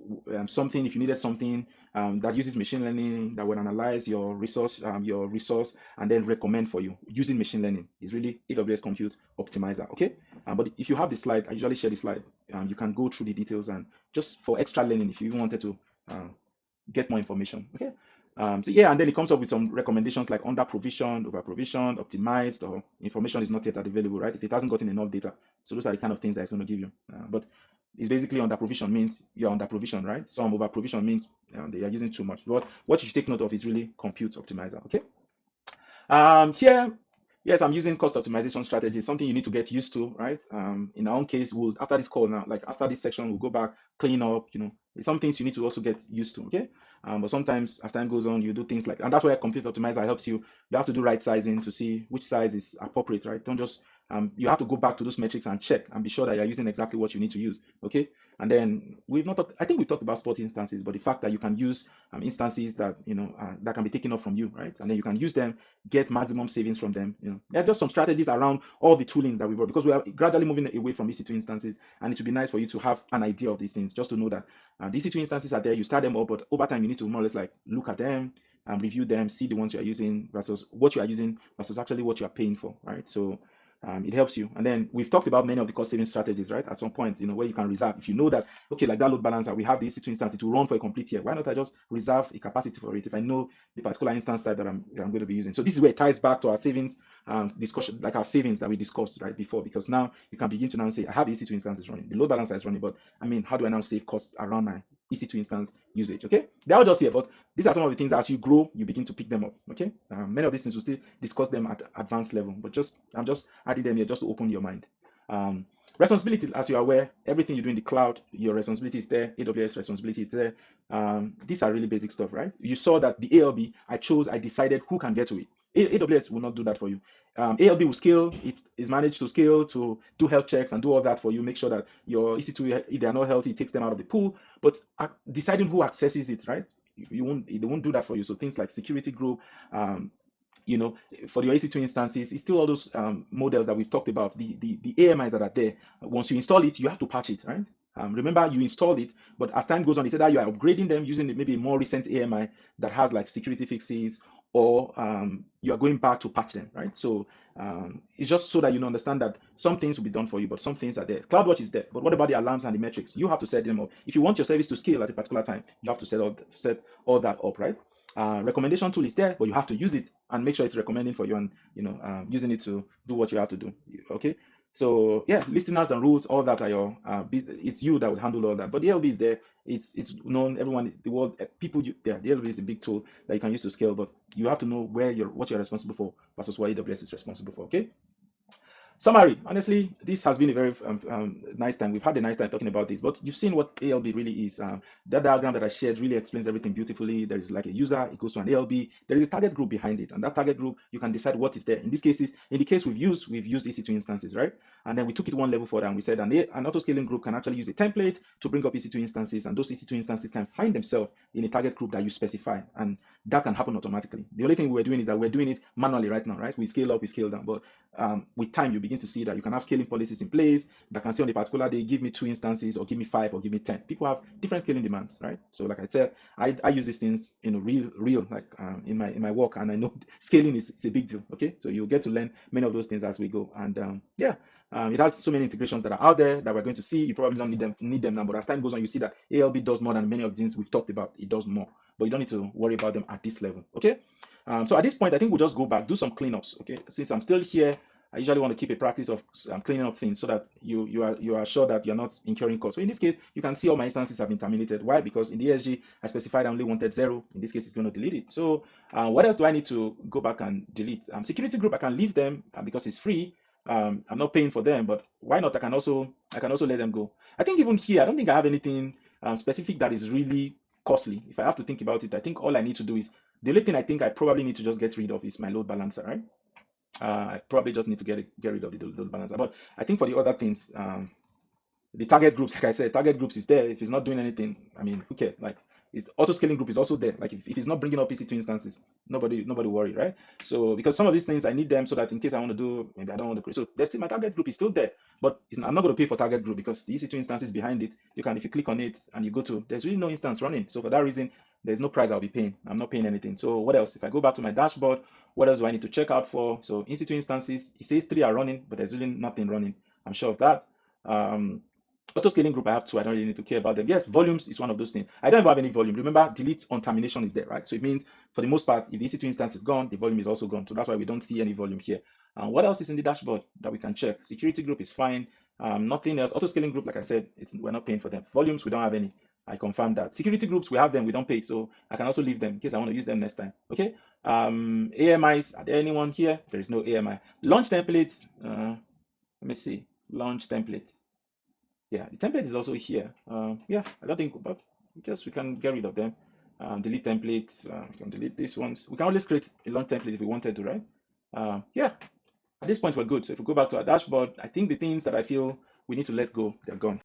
something. If you needed something that uses machine learning that will analyze your resource, and then recommend for you using machine learning, is really AWS Compute Optimizer. Okay. But if you have the slide, I usually share the slide. You can go through the details and just for extra learning, if you even wanted to get more information. Okay. So yeah, and then it comes up with some recommendations like under provisioned, over provisioned, optimized, or information is not yet available, right? If it hasn't gotten enough data. So those are the kind of things that it's going to give you. But it's basically under provision means you're under provision, right? Some over provision means they are using too much. But what you should take note of is really compute optimizer. Okay. Here, yes, I'm using cost optimization strategy, something you need to get used to, right? In our own case, we'll after this call now, like after this section, we'll go back, clean up, it's some things you need to also get used to, okay? But sometimes as time goes on, you do things like, and that's why Compute Optimizer helps you. You have to do right sizing to see which size is appropriate, right? Don't just you have to go back to those metrics and check and be sure that you're using exactly what you need to use. Okay. And then we've not talked, I think we've talked about spot instances, but the fact that you can use instances that that can be taken off from you, right? And then you can use them, get maximum savings from them. There are just some strategies around all the toolings that we brought, because we are gradually moving away from EC2 instances, and it would be nice for you to have an idea of these things, just to know that the EC2 instances are there. You start them up, but over time you need to more or less like look at them and review them, see the ones you are using versus what you are using versus actually what you are paying for, right? So it helps you. And then we've talked about many of the cost saving strategies, right? At some point, where you can reserve. If you know that, okay, like that load balancer, we have the EC2 instance, it will run for a complete year. Why not I just reserve a capacity for it if I know the particular instance type that I'm going to be using? So this is where it ties back to our savings discussion, like our savings that we discussed right before, because now you can begin to now say, I have the EC2 instances running, the load balancer is running, but I mean, how do I now save costs around my EC2 instance usage? Okay, they're all just here, but these are some of the things that as you grow, you begin to pick them up. Okay, many of these things we'll still discuss them at advanced level, but I'm just adding them here just to open your mind. Responsibility, as you're aware, everything you do in the cloud, your responsibility is there. AWS responsibility is there. These are really basic stuff, right? You saw that the ALB, I decided who can get to it. AWS will not do that for you. ALB will scale. It's managed to scale to do health checks and do all that for you. Make sure that your EC2, if they are not healthy, it takes them out of the pool. But deciding who accesses it, right? They won't do that for you. So things like security group, for your EC2 instances, it's still all those models that we've talked about, the AMIs that are there. Once you install it, you have to patch it, right? Remember, you installed it, but as time goes on, they said that you are upgrading them using maybe a more recent AMI that has like security fixes, or you are going back to patch them, right? So it's just so that you understand that some things will be done for you, but some things are there. CloudWatch is there, but what about the alarms and the metrics? You have to set them up. If you want your service to scale at a particular time, you have to set all that up, right? Recommendation tool is there, but you have to use it and make sure it's recommending for you, and using it to do what you have to do. Okay. So yeah, listeners and rules, all that are your it's you that would handle all that. But the ALB is there. It's known, everyone, the world, people. The ALB is a big tool that you can use to scale, but you have to know what you're responsible for versus what AWS is responsible for. Okay. Summary, honestly, this has been a very nice time. We've had a nice time talking about this, but you've seen what ALB really is. That diagram that I shared really explains everything beautifully. There is like a user, it goes to an ALB. There is a target group behind it, and that target group, you can decide what is there. In this case, in the case we've used EC2 instances, right? And then we took it one level further, and we said an auto-scaling group can actually use a template to bring up EC2 instances, and those EC2 instances can find themselves in a target group that you specify, and that can happen automatically. The only thing we're doing is that we're doing it manually right now, right? We scale up, we scale down, but with time, you begin to see that you can have scaling policies in place that can say on a particular day, give me 2 instances, or give me 5, or give me 10. People have different scaling demands, right? So like I said, I use these things real like in my work, and I know scaling is a big deal. Okay, so you'll get to learn many of those things as we go, and it has so many integrations that are out there that we're going to see. You probably don't need them now, but as time goes on, you see that ALB does more than many of the things we've talked about. It does more, but you don't need to worry about them at this level. Okay. So at this point, I think we'll just go back, do some cleanups. Okay, since I'm still here, I usually want to keep a practice of cleaning up things so that you are sure that you're not incurring costs. So in this case, you can see all my instances have been terminated. Why? Because in the ESG, I specified I only wanted 0. In this case, it's going to delete it. So what else do I need to go back and delete? Security group, I can leave them because it's free. I'm not paying for them, but why not? I can also let them go. I think even here, I don't think I have anything specific that is really costly. If I have to think about it, I think all I need to do is, the only thing I think I probably need to just get rid of is my load balancer, right? I probably just need to get rid of the load balancer. But I think for the other things, the target groups, like I said, target groups is there. If it's not doing anything, I mean, who cares? Like, it's auto scaling group is also there. Like if it's not bringing up EC2 instances, nobody worry, right? So because some of these things I need them so that in case I want to do, maybe I don't want to create. So there's still, my target group is still there, but I'm not going to pay for target group because the EC2 instances behind it. You can, if you click on it and you go to, there's really no instance running. So for that reason, there's no price I'll be paying. I'm not paying anything. So what else? If I go back to my dashboard, what else do I need to check out for? So EC2 instances, it says 3 are running, but there's really nothing running. I'm sure of that. Auto scaling group, I have 2. I don't really need to care about them. Yes, volumes is one of those things. I don't have any volume. Remember, delete on termination is there, right? So it means for the most part, if the EC2 instance is gone, the volume is also gone. So that's why we don't see any volume here. What else is in the dashboard that we can check? Security group is fine. Nothing else. Auto scaling group, like I said, we're not paying for them. Volumes, we don't have any. I confirm that. Security groups, we have them, we don't pay. So I can also leave them in case I want to use them next time. Okay. AMIs, are there anyone here? There is no AMI. Launch templates. Let me see. Launch templates. Yeah, the template is also here. Yeah, I don't think, but we can get rid of them. Delete templates. We can delete these ones. We can always create a launch template if we wanted to, right? Yeah. At this point, we're good. So if we go back to our dashboard, I think the things that I feel we need to let go, they're gone.